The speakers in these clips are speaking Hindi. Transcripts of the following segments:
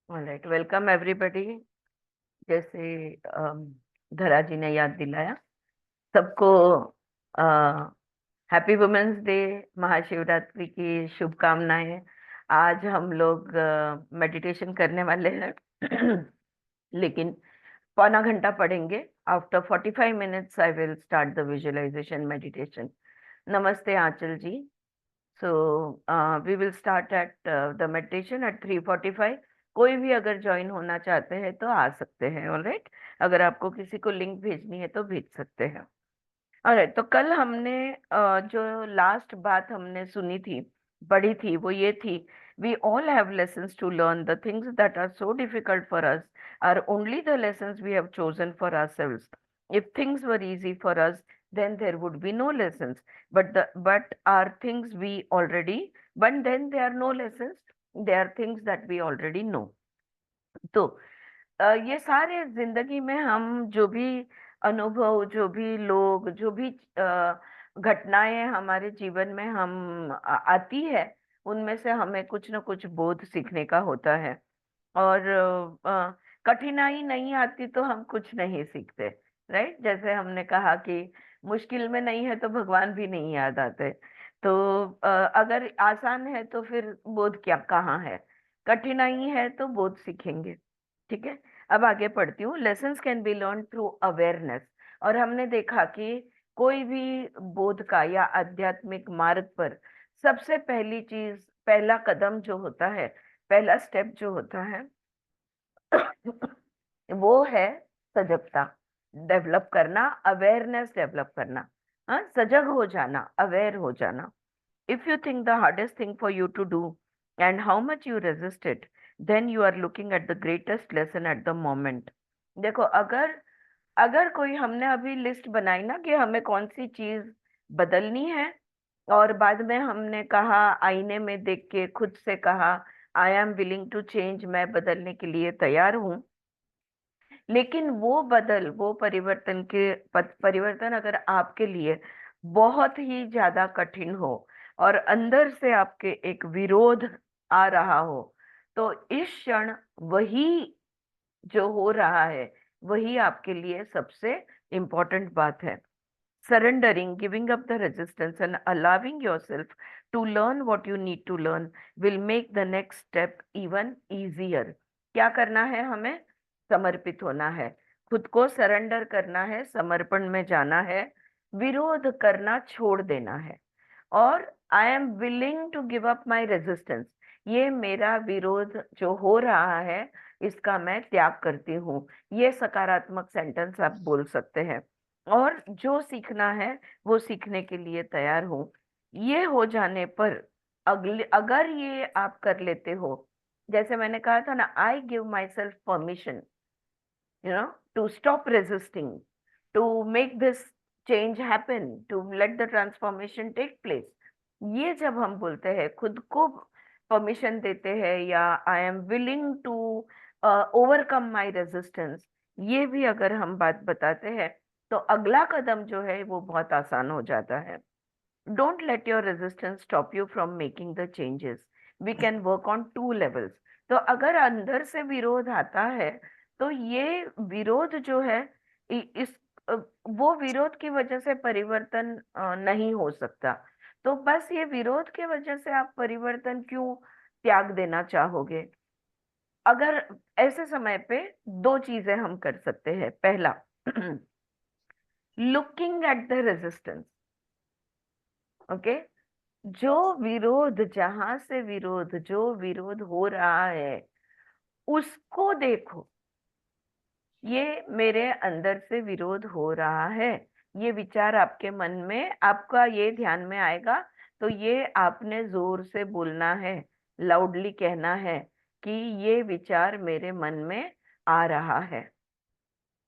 Alright, welcome everybody. जैसे धरा जी ने याद दिलाया सबको, हैप्पी वुमेन्स डे, महाशिवरात्रि की शुभकामनाएं। आज हम लोग मेडिटेशन करने वाले हैं लेकिन पौना घंटा पढ़ेंगे। After 45 minutes I will start the visualisation meditation. नमस्ते Aanchal ji. So we will start at the meditation at 3:45। कोई भी अगर ज्वाइन होना चाहते हैं तो आ सकते हैं। ऑलराइट, अगर आपको किसी को लिंक भेजनी है तो भेज सकते हैं। ऑलराइट, तो कल हमने जो लास्ट बात हमने सुनी थी, पढ़ी थी, वो ये थी: we all have lessons to learn. The things that are so difficult for us are only the lessons we have chosen for ourselves. If things were easy for us, then there would be no lessons. But are things we already, but then they are no lessons. They are things that we already know. तो ये सारे जिंदगी में हम जो भी अनुभव, जो भी लोग, जो भी घटनाएं हमारे जीवन में हम आती है, उनमें से हमें कुछ ना कुछ बोध सीखने का होता है। और कठिनाई नहीं आती तो हम कुछ नहीं सीखते। राइट, जैसे हमने कहा कि मुश्किल में नहीं है तो भगवान भी नहीं याद आते। तो अगर आसान है तो फिर बोध क्या कहाँ है? कठिनाई है तो बोध सीखेंगे। ठीक है, अब आगे पढ़ती हूँ। Lessons can be learn through awareness. और हमने देखा कि कोई भी बोध का या आध्यात्मिक मार्ग पर सबसे पहली चीज, पहला कदम जो होता है, पहला स्टेप जो होता है वो है सजगता डेवलप करना, अवेयरनेस डेवलप करना। हाँ, सजग हो जाना, अवेयर हो जाना। If you think the hardest thing for you to do and how much you resist it, then you are looking at the greatest lesson at the moment. देखो, अगर अगर कोई, हमने अभी लिस्ट बनाई ना कि हमें कौन सी चीज बदलनी है, और बाद में हमने कहा, आईने में देख के खुद से कहा, I am willing to change, मैं बदलने के लिए तैयार हूँ। लेकिन वो परिवर्तन परिवर्तन अगर आपके लिए बहुत ही ज्यादा कठिन हो और अंदर से आपके एक विरोध आ रहा हो, तो इस क्षण वही जो हो रहा है वही आपके लिए सबसे इम्पोर्टेंट बात है। Surrendering, giving up the resistance, and allowing yourself to learn what you need to learn will make the next step even easier. क्या करना है हमें? समर्पित होना है, खुद को सरेंडर करना है, समर्पण में जाना है, विरोध करना छोड़ देना है। और I am willing to give up my resistance, ये मेरा विरोध जो हो रहा है इसका मैं त्याग करती हूँ। ये सकारात्मक सेंटेंस आप बोल सकते हैं। और जो सीखना है वो सीखने के लिए तैयार हूं। ये हो जाने पर अगले, अगर ये आप कर लेते हो, जैसे मैंने कहा था ना, I give my self permission, to stop resisting, to make this change happen, to let the transformation take place. ये जब हम बोलते हैं, खुद को परमिशन देते हैं, या I am willing to overcome my resistance, ये भी अगर हम बात बताते हैं, तो अगला कदम जो है वो बहुत आसान हो जाता है। Don't let your resistance stop you from making the changes. We can work on 2 levels। तो अगर अंदर से विरोध आता है, तो ये विरोध जो है, इस अ, वो विरोध की वजह से परिवर्तन नहीं हो सकता। तो बस ये विरोध की वजह से आप परिवर्तन क्यों त्याग देना चाहोगे? अगर ऐसे समय पे दो चीजें हम कर सकते हैं। पहला, looking at the resistance. Okay, जो विरोध, जहां से विरोध, जो विरोध हो रहा है उसको देखो। ये मेरे अंदर से विरोध हो रहा है, ये विचार आपके मन में, आपका ये ध्यान में आएगा, तो ये आपने जोर से बोलना है, लाउडली कहना है कि ये विचार मेरे मन में आ रहा है,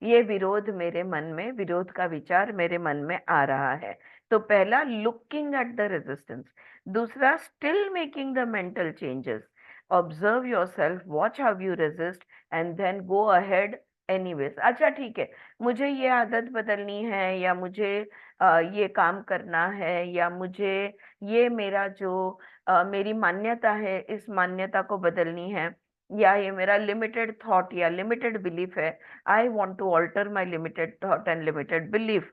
ये विरोध मेरे मन में, विरोध का विचार मेरे मन में आ रहा है। तो पहला, लुकिंग एट द रेजिस्टेंस। दूसरा, still making the mental changes. Observe yourself, watch how you resist, and then go ahead anyways. अच्छा ठीक है, मुझे ये आदत बदलनी है, या मुझे ये काम करना है, या मुझे ये मेरा जो मेरी मान्यता है, इस मान्यता को बदलनी है। या ये मेरा लिमिटेड थॉट या लिमिटेड बिलीफ है, I want to alter my limited thought and limited belief,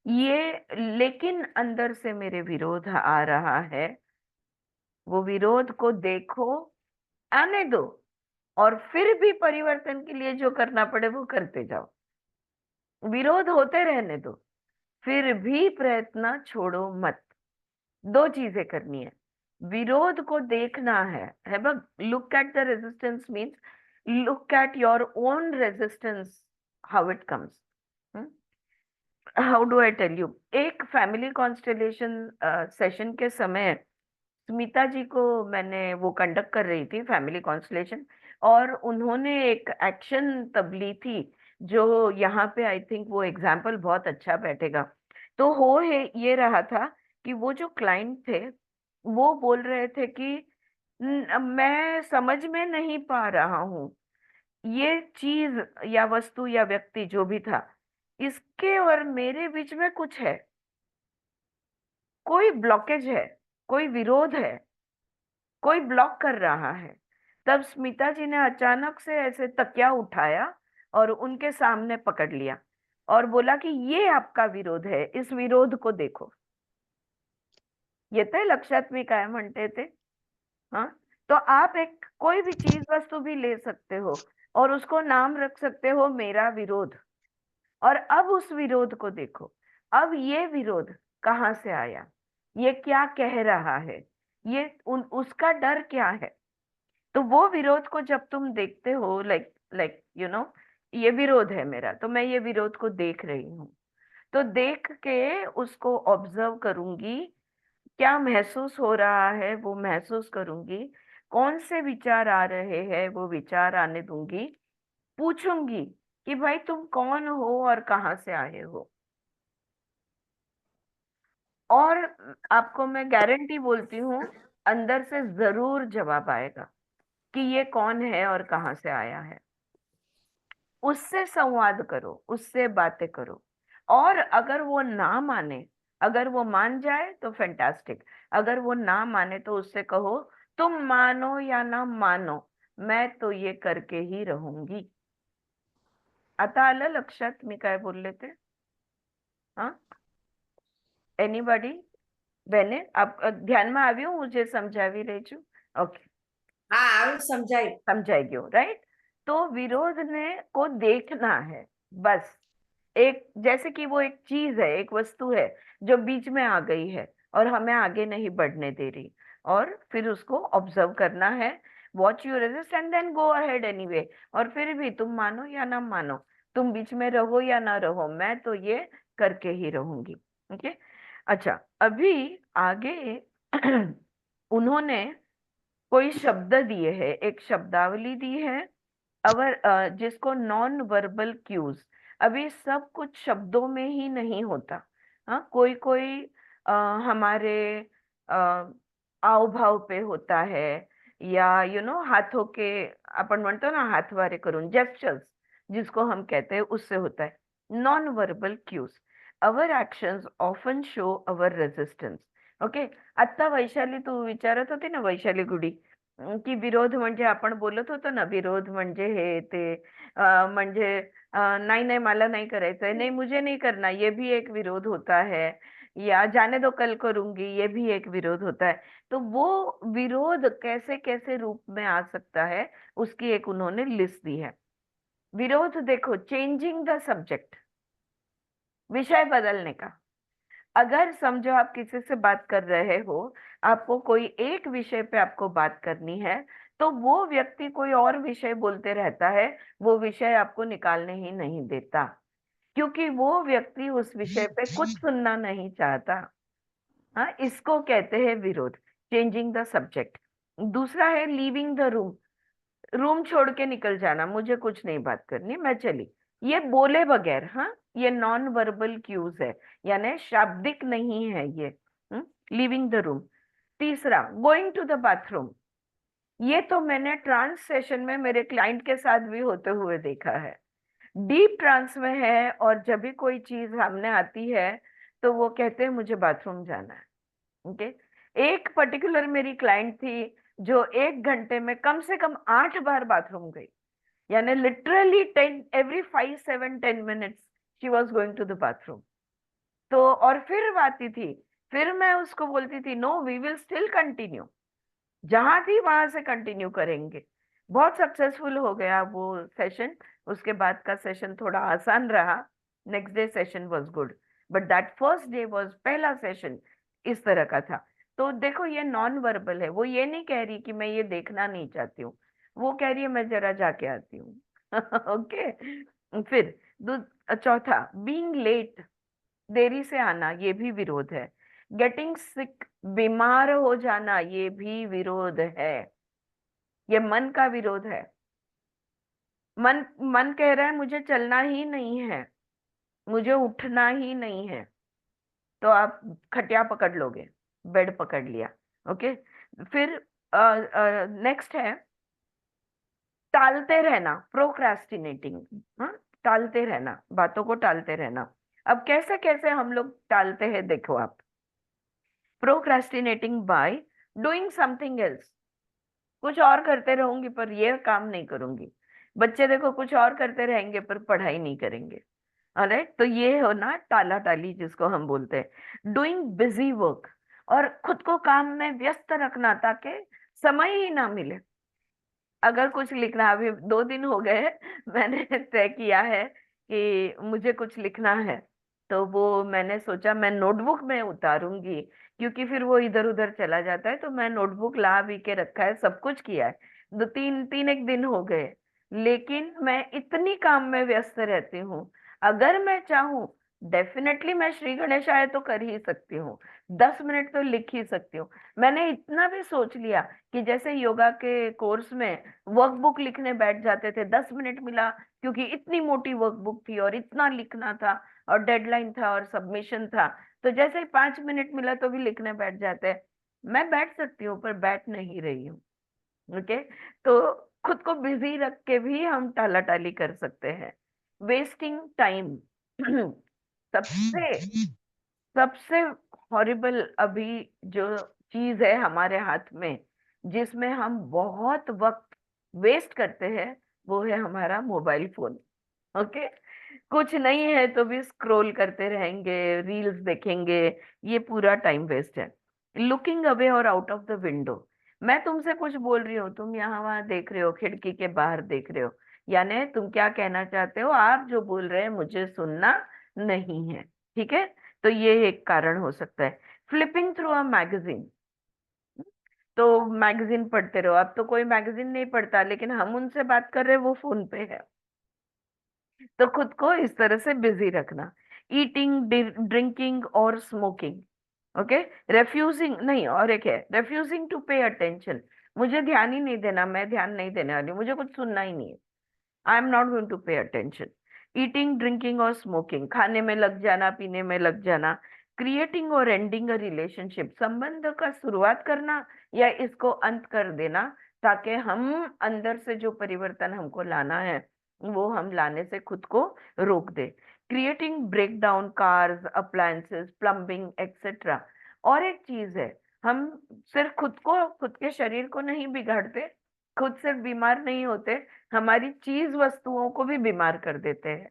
ये, लेकिन अंदर से मेरे विरोध आ रहा है, वो विरोध को देखो, आने दो, और फिर भी परिवर्तन के लिए जो करना पड़े वो करते जाओ। विरोध होते रहने दो, फिर भी प्रयत्न छोड़ो मत। दो चीजें करनी है, विरोध को देखना है बस, look at the resistance means look at your own resistance, how it comes. How do I tell you, एक फैमिली कॉन्स्टलेशन सेशन के समय स्मिता जी को मैंने, वो कंडक्ट कर रही थी फैमिली कॉन्स्टलेशन, और उन्होंने एक एक्शन तब ली थी जो यहाँ पे आई थिंक वो एग्जाम्पल बहुत अच्छा बैठेगा। तो हो है ये रहा था कि वो जो क्लाइंट थे वो बोल रहे थे कि मैं समझ में नहीं पा रहा हूँ, ये चीज या वस्तु या व्यक्ति जो भी था, इसके और मेरे बीच में कुछ है, कोई ब्लॉकेज है, कोई विरोध है, कोई ब्लॉक कर रहा है। तब स्मिता जी ने अचानक से ऐसे तकिया उठाया और उनके सामने पकड़ लिया और बोला कि ये आपका विरोध है, इस विरोध को देखो। ये तो लक्षात मी काय म्हणते थे। हाँ, तो आप एक कोई भी चीज वस्तु भी ले सकते हो और उसको नाम रख सकते हो मेरा विरोध, और अब उस विरोध को देखो, अब ये विरोध कहाँ से आया, ये क्या कह रहा है, ये उसका डर क्या है। तो वो विरोध को जब तुम देखते हो, लाइक लाइक यू नो, ये विरोध है मेरा, तो मैं ये विरोध को देख रही हूँ, तो देख के उसको ऑब्जर्व करूंगी, क्या महसूस हो रहा है वो महसूस करूंगी, कौन से विचार आ रहे हैं वो विचार आने दूंगी, पूछूंगी कि भाई तुम कौन हो और कहाँ से आए हो। और आपको मैं गारंटी बोलती हूँ, अंदर से जरूर जवाब आएगा कि ये कौन है और कहाँ से आया है। उससे संवाद करो, उससे बातें करो, और अगर वो ना माने, अगर वो मान जाए तो फैंटास्टिक, अगर वो ना माने तो उससे कहो तुम मानो या ना मानो, मैं तो ये करके ही रहूंगी। आता आलं लक्षात मी काय बोलले ते? हाँ, एनीबॉडी? બેને આપ ધ્યાનમાં આવ્યું હું જે સમજાવી રહી છું? ઓકે, हाँ आरु समझाई। समझाई गयो राइट। तो विरोध ने को देखना है बस, एक जैसे कि वो एक चीज है, एक वस्तु है जो बीच में आ गई है और हमें आगे नहीं बढ़ने दे रही, और फिर उसको ऑब्जर्व करना है, watch you resist and then go ahead anyway. और फिर भी तुम मानो या ना मानो, तुम बीच में रहो या ना रहो, मैं तो ये करके ही रहूंगी। ओके, अच्छा, अभी आगे उन्होंने कोई शब्द दिए है, एक शब्दावली दी है, अवर जिसको नॉन वर्बल क्यूज। अभी सब कुछ शब्दों में ही नहीं होता। हाँ, कोई कोई हमारे आव भाव पे होता है, या हाथों के, अपन म्हणतो ना हातवारे करून, जेस्चर्स जिसको हम कहते हैं, उससे होता है। Non verbal cues, our actions often show our resistance. Okay, आता वैशाली तू विचारत होती ना, वैशाली गुडी, की विरोध म्हणजे आपण बोलत होतो ना, विरोध म्हणजे हे ते, म्हणजे नाही नाही मला नहीं करायचंय, नहीं मुझे नहीं करना, ये भी एक विरोध होता है, या जाने दो कल करूंगी, ये भी एक विरोध होता है। तो वो विरोध कैसे कैसे रूप में आ सकता है, उसकी एक उन्होंने लिस्ट दी है। विरोध देखो, चेंजिंग द सब्जेक्ट, विषय बदलने का। अगर समझो आप किसी से बात कर रहे हो, आपको कोई एक विषय पे आपको बात करनी है, तो वो व्यक्ति कोई और विषय बोलते रहता है, वो विषय आपको निकालने ही नहीं देता, क्योंकि वो व्यक्ति उस विषय पे कुछ सुनना नहीं चाहता। हाँ, इसको कहते हैं विरोध, चेंजिंग द सब्जेक्ट। दूसरा है लीविंग द रूम, रूम छोड़ के निकल जाना, मुझे कुछ नहीं बात करनी, मैं चली, ये बोले बगैर। हाँ, ये नॉन वर्बल क्यूज है, यानी शाब्दिक नहीं है ये, लीविंग द रूम। तीसरा, गोइंग टू द बाथरूम, ये तो मैंने ट्रांस सेशन में मेरे क्लाइंट के साथ भी होते हुए देखा है। डीप ट्रांस में है और जब भी कोई चीज सामने आती है तो वो कहते हैं मुझे बाथरूम जाना है। ओके, एक पर्टिकुलर मेरी क्लाइंट थी, जो 1 घंटे में कम से कम 8 बार बाथरूम गई, यानी literally 10 every 5 7 10 minutes she was going to the bathroom. तो और फिर आती थी, फिर मैं उसको बोलती थी no we will still continue, जहां थी वहां से कंटिन्यू करेंगे। बहुत सक्सेसफुल हो गया वो सेशन। उसके बाद का सेशन थोड़ा आसान रहा, next day session was good, but that first day was, पहला सेशन इस तरह का था। तो देखो ये नॉन वर्बल है, वो ये नहीं कह रही कि मैं ये देखना नहीं चाहती हूँ, वो कह रही है मैं जरा जाके आती हूँ। ओके। फिर चौथा, बीइंग लेट, देरी से आना, ये भी विरोध है। गेटिंग सिक, बीमार हो जाना, ये भी विरोध है। ये मन का विरोध है। मन मन कह रहा है मुझे चलना ही नहीं है, मुझे उठना ही नहीं है, तो आप खटिया पकड़ लोगे, बेड पकड़ लिया। ओके। फिर नेक्स्ट है टालते रहना, प्रोक्रेस्टिनेटिंग। हाँ, टालते रहना, बातों को टालते रहना। अब कैसे कैसे हम लोग टालते हैं, देखो आप। Procrastinating by doing something else, कुछ और करते रहूंगी पर ये काम नहीं करूंगी। बच्चे देखो कुछ और करते रहेंगे पर पढ़ाई नहीं करेंगे। ऑलराइट, तो ये हो ना टाला टाली जिसको हम बोलते हैं। डूइंग बिजी वर्क, और खुद को काम में व्यस्त रखना ताकि समय ही ना मिले। अगर कुछ लिखना, अभी 2 दिन हो गए मैंने तय किया है कि मुझे कुछ लिखना है, तो वो मैंने सोचा मैं नोटबुक में उतारूंगी, क्योंकि फिर वो इधर उधर चला जाता है। तो मैं नोटबुक ला भी के रखा है, सब कुछ किया है। 2 3 3 एक दिन हो गए, लेकिन मैं इतनी काम में व्यस्त रहती हूँ। अगर मैं चाहूँ, डेफिनेटली मैं श्री गणेशाय तो कर ही सकती हूँ, 10 मिनट तो लिख ही सकती हूँ। मैंने इतना भी सोच लिया कि जैसे योगा के कोर्स में वर्कबुक लिखने बैठ जाते थे, 10 मिनट मिला क्योंकि इतनी मोटी वर्कबुक थी और इतना लिखना था और डेडलाइन था और सबमिशन था, तो जैसे ही 5 मिनट मिला तो भी लिखने बैठ जाते हैं। मैं बैठ सकती हूँ पर बैठ नहीं रही हूँ। ओके। तो खुद को बिजी रख के भी हम टालाटाली कर सकते हैं। वेस्टिंग टाइम सबसे सबसे हॉरिबल अभी जो चीज है हमारे हाथ में, जिसमें हम बहुत वक्त वेस्ट करते हैं, वो है हमारा मोबाइल फोन। ओके। कुछ नहीं है तो भी स्क्रॉल करते रहेंगे, रील्स देखेंगे, ये पूरा टाइम वेस्ट है। लुकिंग अवे और आउट ऑफ द विंडो, मैं तुमसे कुछ बोल रही हूँ, तुम यहाँ वहां देख रहे हो, खिड़की के बाहर देख रहे हो, यानी तुम क्या कहना चाहते हो, आप जो बोल रहे हैं मुझे सुनना नहीं है। ठीक है, तो ये एक कारण हो सकता है। फ्लिपिंग थ्रू अ मैगजीन, तो मैगजीन पढ़ते रहो। अब तो कोई मैगजीन नहीं पढ़ता, लेकिन हम उनसे बात कर रहे हैं, वो फोन पे है। तो खुद को इस तरह से बिजी रखना। ईटिंग, ड्रिंकिंग और स्मोकिंग। ओके। रेफ्यूजिंग नहीं, और एक है रेफ्यूजिंग टू पे अटेंशन, मुझे ध्यान ही नहीं देना, मैं ध्यान नहीं देने वाली, मुझे कुछ सुनना ही नहीं है, I am not going to pay attention. Eating, drinking और स्मोकिंग, खाने में लग जाना, पीने में लग जाना। क्रिएटिंग और एंडिंग अ रिलेशनशिप, संबंध का शुरुआत करना या इसको अंत कर देना, ताकि हम अंदर से जो परिवर्तन हमको लाना है वो हम लाने से खुद को रोक दे। Creating break down cars, appliances, plumbing etcetera. और एक चीज है, हम सिर्फ खुद को, खुद के शरीर को नहीं बिगाड़ते, खुद सिर्फ बीमार नहीं होते, हमारी चीज वस्तुओं को भी बीमार कर देते हैं।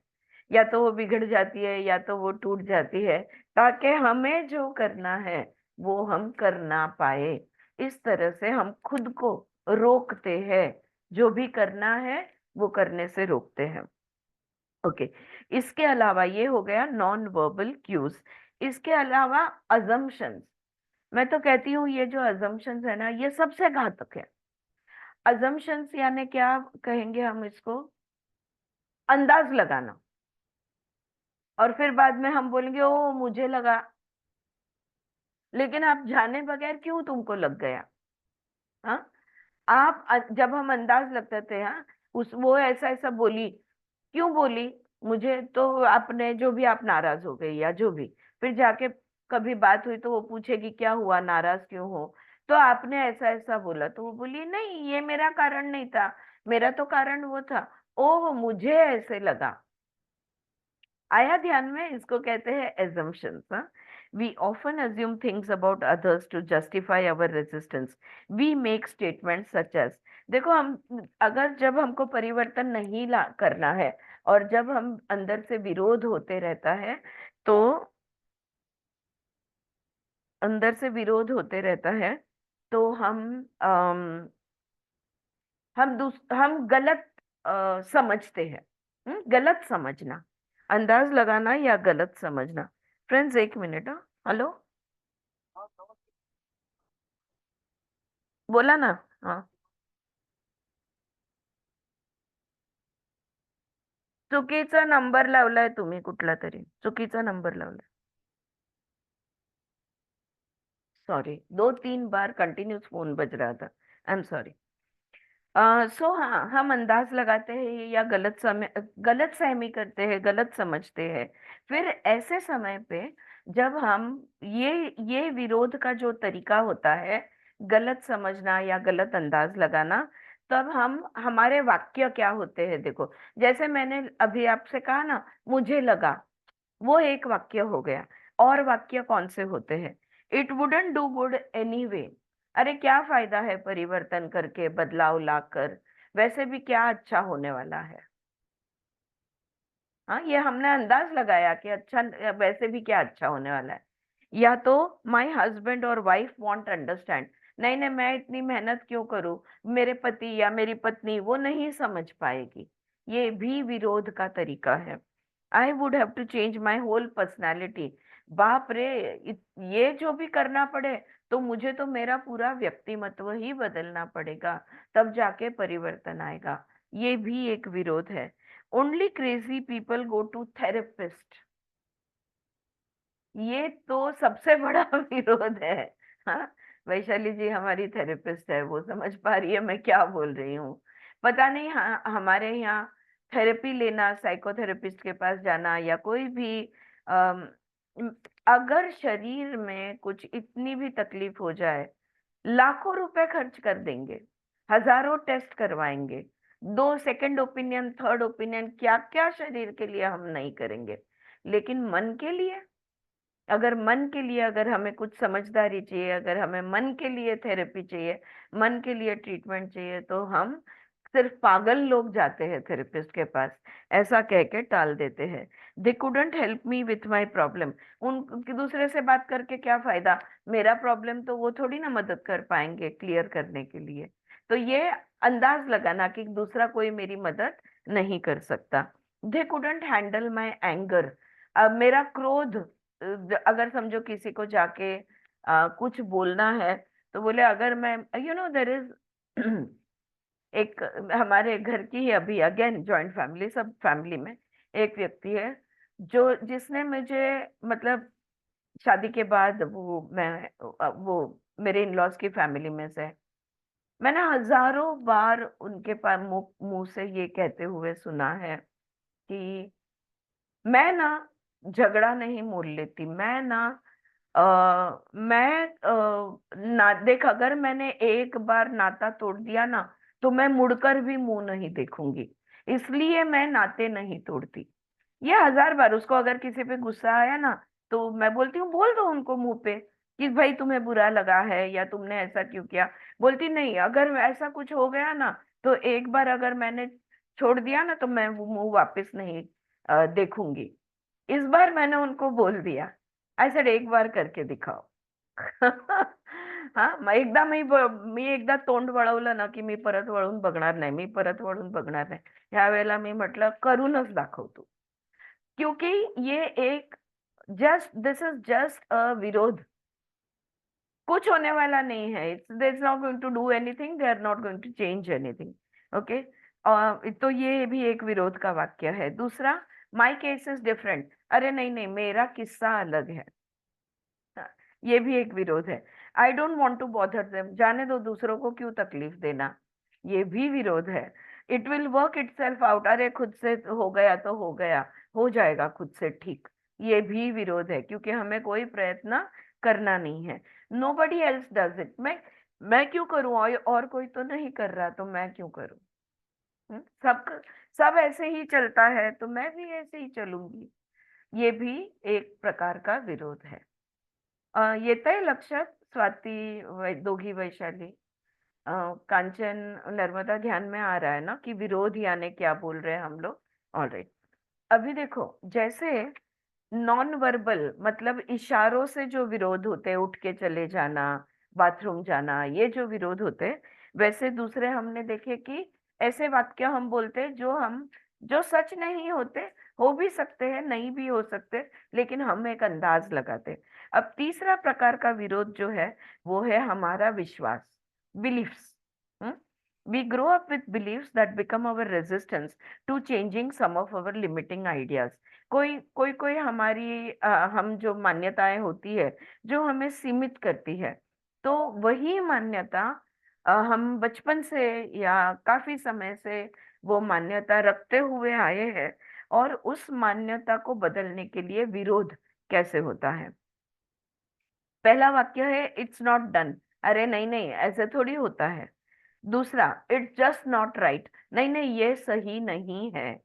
या तो वो बिगड़ जाती है या तो वो टूट जाती है, ताकि हमें जो करना है वो हम कर ना पाए। इस तरह से हम खुद को रोकते हैं, जो भी करना है वो करने से रोकते हैं। ओके। इसके अलावा ये हो गया नॉन वर्बल क्यूज। इसके अलावा अजम्पशंस, मैं तो कहती हूँ ये जो अजम्पशंस है ना, ये सबसे घातक है। अजम्पशंस यानी क्या कहेंगे हम इसको, अंदाज लगाना, और फिर बाद में हम बोलेंगे ओ मुझे लगा, लेकिन आप जाने बगैर क्यों तुमको लग गया। हाँ, जब हम अंदाज लगते थे, हाँ, उस वो ऐसा ऐसा बोली, क्यों बोली, मुझे तो आपने जो भी, आप नाराज हो गई या जो भी, फिर जाके कभी बात हुई तो वो पूछेगी क्या हुआ, नाराज क्यों हो, तो आपने ऐसा ऐसा बोला, तो वो बोली नहीं ये मेरा कारण नहीं था, मेरा तो कारण वो था, ओ मुझे ऐसे लगा। आया ध्यान में, इसको कहते हैं assumptions. We often assume things about others to justify our resistance. We make statements such as, देखो हम अगर जब हमको परिवर्तन नहीं ला करना है और जब हम अंदर से विरोध होते रहता है तो अंदर से विरोध होते रहता है तो हम गलत समझते हैं। गलत समझना, अंदाज लगाना या गलत समझना। फ्रेंड्स एक मिनट। हेलो, बोला ना। हाँ, चुकीचा नंबर लावलाय तुम्ही, कुठला तरी चुकीचा नंबर लावलाय। सॉरी, 2-3 बार कंटिन्यूस फोन बज रहा था। I am sorry. सो हाँ, हम अंदाज लगाते हैं या गलत सहमी करते हैं, गलत समझते हैं। फिर ऐसे समय पे जब हम ये विरोध का जो तरीका होता है, गलत समझना या गलत अंदाज लगाना, तब हम हमारे वाक्य क्या होते हैं देखो। जैसे मैंने अभी आपसे कहा ना, मुझे लगा, वो एक वाक्य हो गया। और वाक्य कौन से होते हैं? It wouldn't do good anyway. अरे क्या फायदा है परिवर्तन करके, बदलाव लाकर, वैसे भी क्या अच्छा होने वाला है। हाँ, ये हमने अंदाज लगाया कि अच्छा, वैसे भी क्या अच्छा होने वाला है। या तो माई हस्बैंड और वाइफ वॉन्ट अंडरस्टैंड, नहीं नहीं मैं इतनी मेहनत क्यों करूं, मेरे पति या मेरी पत्नी वो नहीं समझ पाएगी। ये भी विरोध का तरीका है। I would have to change my whole personality. बाप रे, ये जो भी करना पड़े तो मुझे तो मेरा पूरा व्यक्तिमत्व ही बदलना पड़ेगा, तब जाके परिवर्तन आएगा। ये भी एक विरोध है। Only crazy people go to therapist. ये तो सबसे बड़ा विरोध है। हाँ, वैशाली जी हमारी थेरेपिस्ट है, वो समझ पा रही है मैं क्या बोल रही हूँ। पता नहीं, हाँ, हमारे यहाँ थेरेपी लेना, साइकोथेरेपिस्ट के पास जाना या कोई भी अम, अगर शरीर में कुछ इतनी भी तकलीफ हो जाए, लाखों रुपए खर्च कर देंगे, हजारों टेस्ट करवाएंगे, 2 सेकंड ओपिनियन, थर्ड ओपिनियन, क्या क्या शरीर के लिए हम नहीं करेंगे। लेकिन मन के लिए, अगर मन के लिए, अगर हमें कुछ समझदारी चाहिए, अगर हमें मन के लिए थेरेपी चाहिए, मन के लिए ट्रीटमेंट चाहिए, तो हम सिर्फ पागल लोग जाते हैं थेरेपिस्ट के पास, ऐसा कह के टाल देते हैं। They couldn't help me with my problem. उनकी दूसरे से बात करके क्या फायदा, मेरा प्रॉब्लम तो वो थोड़ी ना मदद कर पाएंगे क्लियर करने के लिए। तो ये अंदाज लगाना कि दूसरा कोई मेरी मदद नहीं कर सकता। They couldn't handle my anger. अब मेरा क्रोध, अगर समझो किसी को जाके कुछ बोलना है, तो बोले अगर मैं, देर इज एक हमारे घर की ही, अभी अगेन जॉइंट फैमिली, सब फैमिली में एक व्यक्ति है जो जिसने मुझे, मतलब शादी के बाद वो मेरे इन लॉज की फैमिली में से, मैंने हजारों बार उनके पास मुंह से ये कहते हुए सुना है कि मैं ना झगड़ा नहीं मोल लेती, मैं ना मैं ना देख, अगर मैंने एक बार नाता तोड़ दिया ना, तो मैं मुड़कर भी मुंह नहीं देखूंगी, इसलिए मैं नाते नहीं तोड़ती। ये हजार बार, उसको अगर किसी पे गुस्सा आया ना, तो मैं बोलती हूँ बोल दो उनको मुंह पे कि भाई तुम्हें बुरा लगा है या तुमने ऐसा क्यों किया। बोलती नहीं, अगर ऐसा कुछ हो गया ना, तो एक बार अगर मैंने छोड़ दिया ना, तो मैं वो मुंह वापस नहीं देखूंगी। इस बार मैंने उनको बोल दिया, ऐसा एक बार करके दिखाओ। हा, मी एकदा तोंड वळवलं ना की मी परत वळून बघणार नाही, मी परत वळून बघणार नाही। ह्या वेळेला मी म्हटलं करूनच दाखवतो, क्योंकि ये एक just this is just a विरोध, कुछ होने वाला नहीं है। It's not going to do anything, they are not going to change anything. Okay, तो ये भी एक विरोध का वाक्य है। दूसरा, माई केस इज डिफरेंट। अरे नहीं नहीं, मेरा किस्सा अलग है। हाँ, ये भी एक विरोध है। I don't want to bother them, जाने दो, दूसरों को क्यों तकलीफ देना, ये भी विरोध है। It will work it self out, अरे खुद से हो गया तो हो गया, हो जाएगा खुद से ठीक, ये भी विरोध है, क्योंकि हमें कोई प्रयत्न करना नहीं है। Nobody else does it. मैं क्यों करूं, और कोई तो नहीं कर रहा, तो मैं क्यों करूं। सब सब ऐसे ही चलता है, तो मैं भी ऐसे ही चलूंगी। ये भी एक प्रकार का विरोध है। येतंय लक्षात स्वाती दोघी वैशाली? कांचन नर्मदा ध्यान में आ रहा है ना कि विरोध यानी क्या बोल रहे हैं हम लोग? ऑलराइट। अभी देखो, जैसे नॉन वर्बल मतलब इशारों से जो विरोध होते हैं, उठ के चले जाना, बाथरूम जाना, ये जो विरोध होते हैं, वैसे दूसरे हमने देखे कि ऐसे वाक्य हम बोलते हैं जो सच नहीं होते, हो भी सकते हैं, नहीं भी हो सकते, लेकिन हम एक अंदाज लगाते हैं। अब तीसरा प्रकार का विरोध जो है, वो है हमारा विश्वास, beliefs. We grow up with beliefs that become our resistance to changing some of our limiting ideas. कोई हमारी हम जो मान्यताएं होती है, जो हमें सीमित करती है, तो वही मान्यता हम बचपन से या काफी समय से वो मान्यता रखते हुए आए हैं, और उस मान्यता को बदलने के लिए विरोध कैसे होता है? पहला वाक्य है इट्स नॉट डन। अरे नहीं नहीं, ऐसे थोड़ी होता है। दूसरा, इट्स जस्ट नॉट राइट। नहीं नहीं, ये सही नहीं है।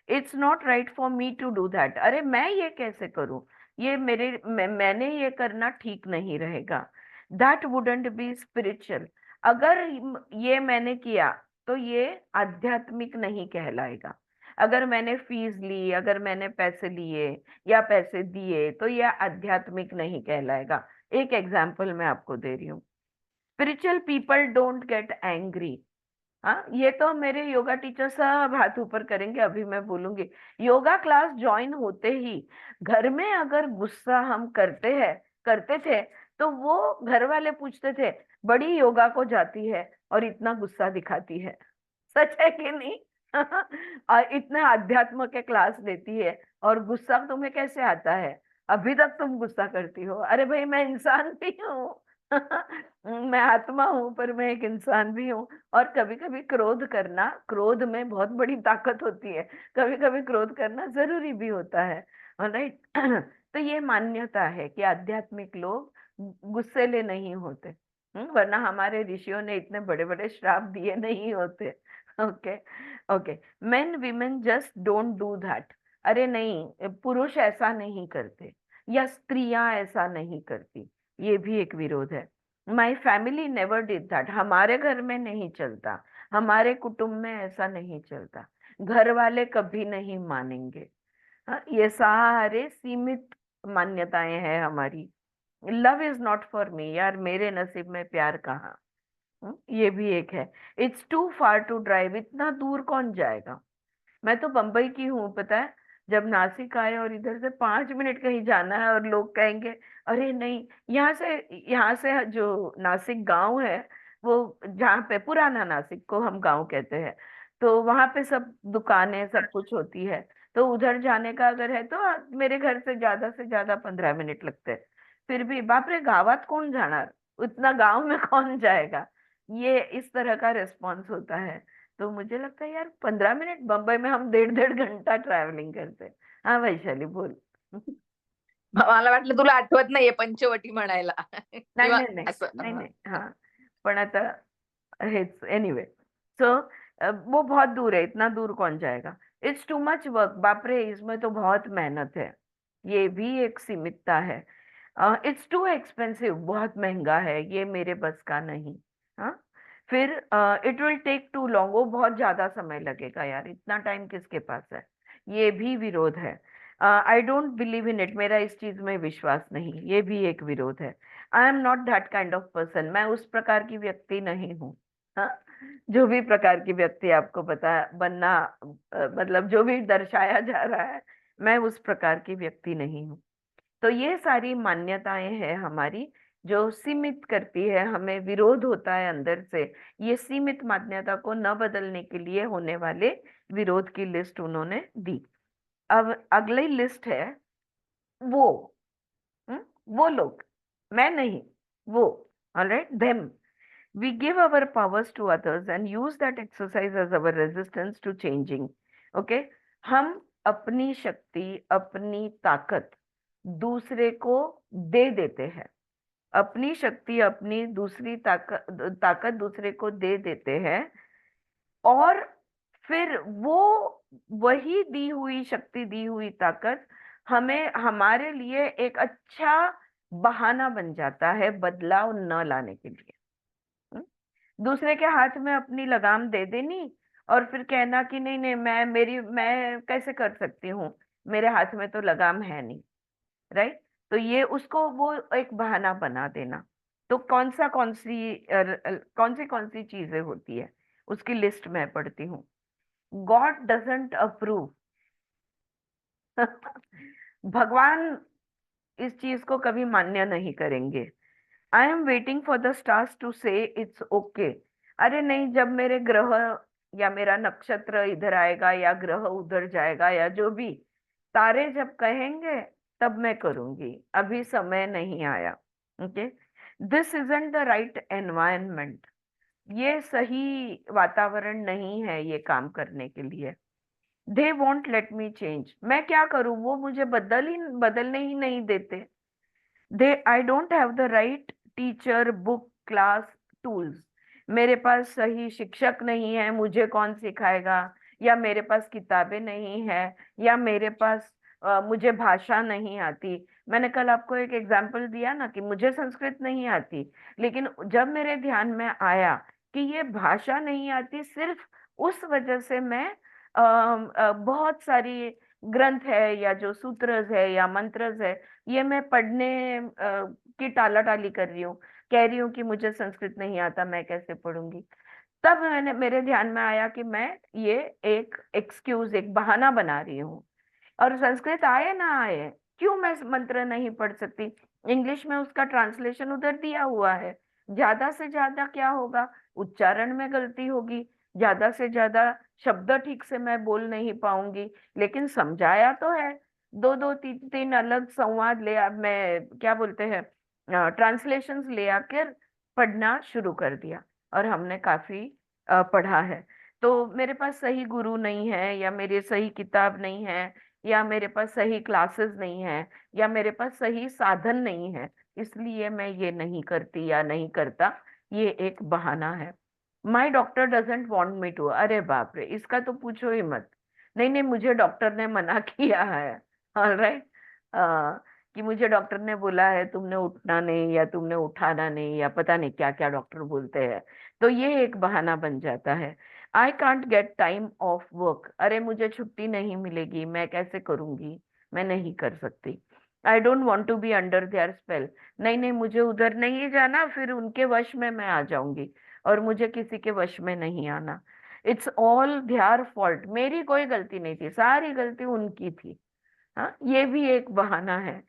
It's not right for me to do that. अरे मैं ये कैसे करूं? ये मैंने ये करना ठीक नहीं रहेगा। That wouldn't be spiritual. अगर ये मैंने किया तो ये आध्यात्मिक नहीं कहलाएगा। अगर मैंने फीस ली, अगर मैंने पैसे लिए या पैसे दिए, तो ये आध्यात्मिक नहीं कहलाएगा। एक एग्जाम्पल मैं आपको दे रही हूँ। Spiritual people don't get angry. हाँ, ये तो मेरे योगा टीचर सब हाथ ऊपर करेंगे, अभी मैं बोलूंगी। योगा क्लास ज्वाइन होते ही घर में अगर गुस्सा हम करते थे, तो वो घर वाले पूछते थे, बड़ी योगा को जाती है और इतना गुस्सा दिखाती है। सच है कि नहीं? और इतने अध्यात्म के क्लास लेती है और गुस्सा तुम्हें कैसे आता है? अभी तक तुम गुस्सा करती हो। अरे भाई, मैं इंसान भी हूँ। मैं आत्मा हूँ, पर मैं एक इंसान भी हूँ। और कभी कभी क्रोध में बहुत बड़ी ताकत होती है। कभी कभी क्रोध करना जरूरी भी होता है। राइट। तो ये मान्यता है कि आध्यात्मिक लोग गुस्सेले नहीं होते। वरना हमारे ऋषियों ने इतने बड़े बड़े श्राप दिए नहीं होते। Okay. Okay. Main women just don't do that. अरे नहीं, पुरुष ऐसा नहीं करते, या स्त्रियां ऐसा नहीं करती। ये भी एक विरोध है। My family never did that. हमारे घर में नहीं चलता, हमारे कुटुंब में ऐसा नहीं चलता, घर वाले कभी नहीं मानेंगे। हाँ, ये सारे सीमित मान्यताएं हैं हमारी। Love is not for me. यार, मेरे नसीब में प्यार कहाँ? ये भी एक है। It's too far to drive. इतना दूर कौन जाएगा? मैं तो बंबई की हूँ, पता है। जब नासिक आए और इधर से 5 मिनट कहीं जाना है, और लोग कहेंगे अरे नहीं, यहाँ से जो नासिक गांव है, वो जहाँ पे पुराना नासिक को हम गांव कहते हैं, तो वहां पे सब दुकानें सब कुछ होती है। तो उधर जाने का अगर है तो मेरे घर से ज्यादा 15 मिनट लगते हैं। फिर भी बाप रे, गावात कौन जाणार? उतना गांव में कौन जाएगा? ये इस तरह का रिस्पॉन्स होता है। तो मुझे लगता है यार, 15 मिनट, बम्बई में हम 1.5 घंटा ट्रैवलिंग करते हैं। हाँ वैशाली, बोल। मला वाटलं तुला आठवत नाहीये पंचवटी म्हणायला नाही किंवा नाही नाही असं. नाही नाही, हाँ। पण आता हेच एनीवे। सो वो बहुत दूर है, इतना दूर कौन जाएगा? It's too much work. बाप रे, इसमें तो बहुत मेहनत है। ये भी एक सीमितता है। It's too expensive. बहुत महंगा है, ये मेरे बस का नहीं। हाँ। फिर it will take too long. वो बहुत ज्यादा समय लगेगा। यार, इतना टाइम किसके पास है? ये भी विरोध है। I don't believe in it. मेरा इस चीज में विश्वास नहीं। ये भी एक विरोध है। I am not that kind of person. मैं उस प्रकार की व्यक्ति नहीं हूँ। हाँ। जो भी प्रकार की व्यक्ति आपको बता बनना, मतलब जो भी दर्शाया जा रहा है, मैं उस प्रकार की व्यक्ति नहीं हूँ। तो ये सारी मान्यताएं हैं हमारी, जो सीमित करती है हमें। विरोध होता है अंदर से। ये सीमित मान्यता को न बदलने के लिए होने वाले विरोध की लिस्ट उन्होंने दी। अब अगली लिस्ट है वो। वो लोग, मैं नहीं, वो। Alright, them. We give our powers to others and use that exercise as our resistance to changing. Okay? हम अपनी शक्ति, अपनी ताकत दूसरे को दे देते हैं। अपनी शक्ति, अपनी दूसरी ताकत ताकत दूसरे को दे देते हैं, और फिर वो वही दी हुई शक्ति, दी हुई ताकत हमें हमारे लिए एक अच्छा बहाना बन जाता है बदलाव न लाने के लिए। हम्म? दूसरे के हाथ में अपनी लगाम दे देनी और फिर कहना कि नहीं नहीं मैं कैसे कर सकती हूँ, मेरे हाथ में तो लगाम है नहीं। राइट। तो ये उसको वो एक बहाना बना देना। तो कौन सी चीजें होती है, उसकी लिस्ट मैं पढ़ती हूँ। God doesn't approve. भगवान इस चीज को कभी मान्य नहीं करेंगे। I am waiting for the stars to say it's okay. अरे नहीं, जब मेरे ग्रह या मेरा नक्षत्र इधर आएगा या ग्रह उधर जाएगा या जो भी, तारे जब कहेंगे तब मैं करूंगी, अभी समय नहीं आया। Okay. This isn't the right environment. ये सही वातावरण नहीं है ये काम करने के लिए। They won't let me change. मैं क्या करूं, वो मुझे बदलने ही नहीं देते। They I don't have the right teacher book class tools. मेरे पास सही शिक्षक नहीं है, मुझे कौन सिखाएगा। या मेरे पास किताबें नहीं है, या मेरे पास मुझे भाषा नहीं आती। मैंने कल आपको एक एग्जाम्पल दिया ना कि मुझे संस्कृत नहीं आती, लेकिन जब मेरे ध्यान में आया कि ये भाषा नहीं आती, सिर्फ उस वजह से मैं बहुत सारी ग्रंथ है या जो सूत्रज है या मंत्रज है, ये मैं पढ़ने की टालाटाली कर रही हूँ, कह रही हूँ कि मुझे संस्कृत नहीं आता, मैं कैसे पढ़ूंगी। तब मेरे ध्यान में आया कि मैं ये एक एक्सक्यूज, एक बहाना बना रही हूँ। और संस्कृत आए ना आए, क्यों मैं मंत्र नहीं पढ़ सकती। इंग्लिश में उसका ट्रांसलेशन उधर दिया हुआ है। ज्यादा से ज्यादा क्या होगा, उच्चारण में गलती होगी, ज्यादा से ज्यादा शब्द ठीक से मैं बोल नहीं पाऊंगी, लेकिन समझाया तो है। दो दो तीन तीन अलग संवाद ले मैं क्या बोलते हैं, ट्रांसलेशंस ले आकर पढ़ना शुरू कर दिया। और हमने काफी पढ़ा है। तो मेरे पास सही गुरु नहीं है, या मेरी सही किताब नहीं है, या मेरे पास सही क्लासेस नहीं है, या मेरे पास सही साधन नहीं है, इसलिए मैं ये नहीं करती या नहीं करता। ये एक बहाना है। My doctor doesn't want me to. अरे बाप रे, इसका तो पूछो ही मत। नहीं नहीं, मुझे डॉक्टर ने मना किया है। ऑलराइट। कि मुझे डॉक्टर ने बोला है तुमने उठना नहीं, या तुमने उठाना नहीं, या पता नहीं क्या क्या डॉक्टर बोलते हैं। तो ये एक बहाना बन जाता है। I can't get time of work. अरे मुझे छुट्टी नहीं मिलेगी, मैं कैसे करूंगी, मैं नहीं कर सकती। I don't want to be under their spell. नहीं नहीं, मुझे उधर नहीं जाना, फिर उनके वश में मैं आ जाऊंगी, और मुझे किसी के वश में नहीं आना। It's all their fault. मेरी कोई गलती नहीं थी, सारी गलती उनकी थी। हाँ, ये भी एक बहाना है।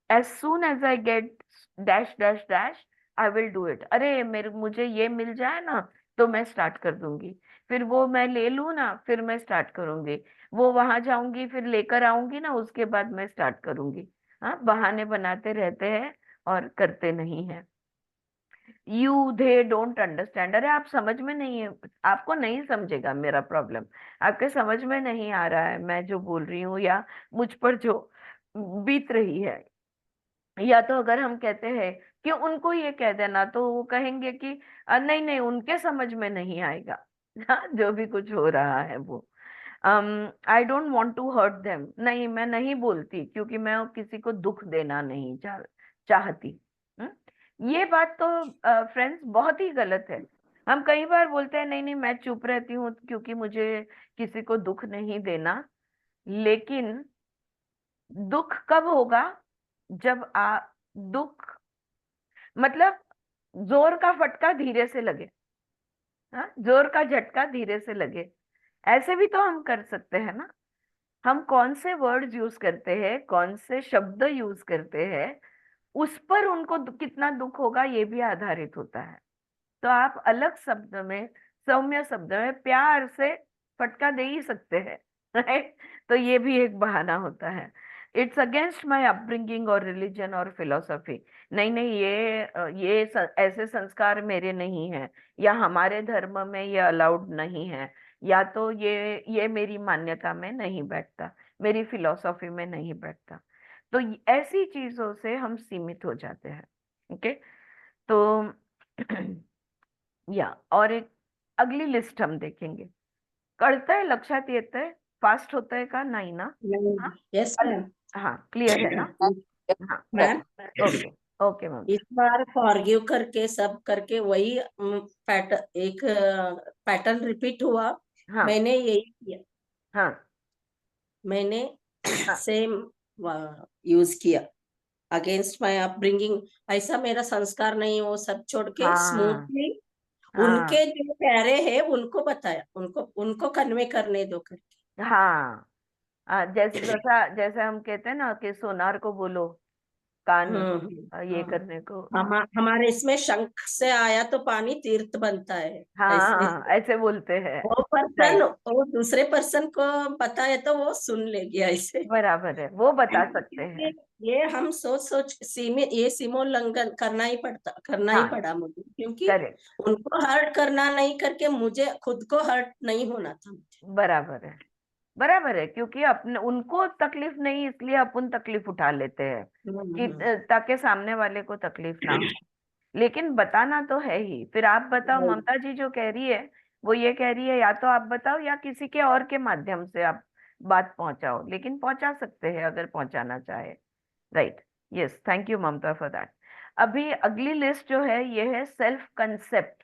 As soon as I get dash dash dash, I will do it. अरे मेरे मुझे ये मिल जाए ना, तो मैं स्टार्ट कर दूंगी। फिर वो मैं ले लूँ ना, फिर मैं स्टार्ट करूंगी। वो वहां जाऊंगी, फिर लेकर आऊंगी ना, उसके बाद मैं स्टार्ट करूंगी। हाँ, बहाने बनाते रहते हैं और करते नहीं है। You they don't understand. अरे आप समझ में नहीं है, आपको नहीं समझेगा मेरा प्रॉब्लम। आपके समझ में नहीं आ रहा है मैं जो बोल रही हूँ, या मुझ पर जो बीत रही है। या तो अगर हम कहते हैं कि उनको ये कह देना, तो वो कहेंगे कि नहीं नहीं, उनके समझ में नहीं आएगा। हाँ, जो भी कुछ हो रहा है वो। I don't want to hurt them. नहीं, मैं नहीं बोलती, क्योंकि मैं किसी को दुख देना नहीं चाहती। ये बात तो फ्रेंड्स बहुत ही गलत है। हम कई बार बोलते हैं नहीं नहीं, मैं चुप रहती हूँ क्योंकि मुझे किसी को दुख नहीं देना। लेकिन दुख कब होगा, जब दुख मतलब जोर का फटका धीरे से लगे। हाँ, जोर का झटका धीरे से लगे। ऐसे भी तो हम कर सकते हैं ना। हम कौन से वर्ड्स यूज करते हैं, कौन से शब्द यूज करते हैं, उस पर उनको कितना दुख होगा ये भी आधारित होता है। तो आप अलग शब्द में, सौम्य शब्द में प्यार से फटका दे ही सकते हैं। राइट। तो ये भी एक बहाना होता है। इट्स अगेंस्ट माई अपब्रिंगिंग और रिलीजन और फिलोसफी। नहीं नहीं, ऐसे संस्कार मेरे नहीं है, या हमारे धर्म में ये अलाउड नहीं है, या तो ये मेरी मान्यता में नहीं बैठता, मेरी फिलोसॉफी में नहीं बैठता। तो ऐसी चीजों से हम सीमित हो जाते हैं। ओके। तो या और एक अगली लिस्ट हम देखेंगे। कळतंय, लक्षात येतंय, फास्ट होतंय का नाही ना? हाँ यस अल- मैम। हाँ, क्लियर है ना? हाँ, मैम ओके। ओके ममता। इस बार फॉरगिव करके सब करके वही एक पैटर्न रिपीट हुआ। हाँ मैंने यही किया, हाँ मैंने हाँ सेम यूज किया अगेंस्ट माय अपब्रिंगिंग। ऐसा मेरा संस्कार नहीं, वो सब छोड़ के हाँ स्मूथली हाँ उनके जो प्यारे हैं उनको बताया, उनको उनको कन्वे करने दो करके। हाँ। जैसे जैसा जैसे हम कहते हैं ना कि सोनार को बोलो कान ये हाँ। करने को। हमारे इसमें शंख से आया तो पानी तीर्थ बनता है, हाँ ऐसे। हाँ ऐसे बोलते हैं। वो पर्सन, राइट, वो दूसरे पर्सन को पता है तो वो सुन लेगी ऐसे। बराबर है, वो बता सकते क्योंकि हैं। ये हम सोच सोच सीमित, ये सीमोल्लंघन करना ही हाँ पड़ा मुझे, क्योंकि करेक्ट, उनको हर्ट करना नहीं करके मुझे खुद को हर्ट नहीं होना था मुझे। बराबर है, बराबर है, क्योंकि अपने उनको तकलीफ नहीं इसलिए अपन तकलीफ उठा लेते हैं कि हम्म। ताकि सामने वाले को तकलीफ ना हो। लेकिन बताना तो है ही। फिर आप बताओ, ममता जी जो कह रही है वो ये कह रही है, या तो आप बताओ या किसी के और के माध्यम से आप बात पहुंचाओ, लेकिन पहुंचा सकते हैं अगर पहुंचाना चाहे। Right, yes, thank you Mamta for that. अभी अगली लिस्ट जो है ये है सेल्फ कंसेप्ट।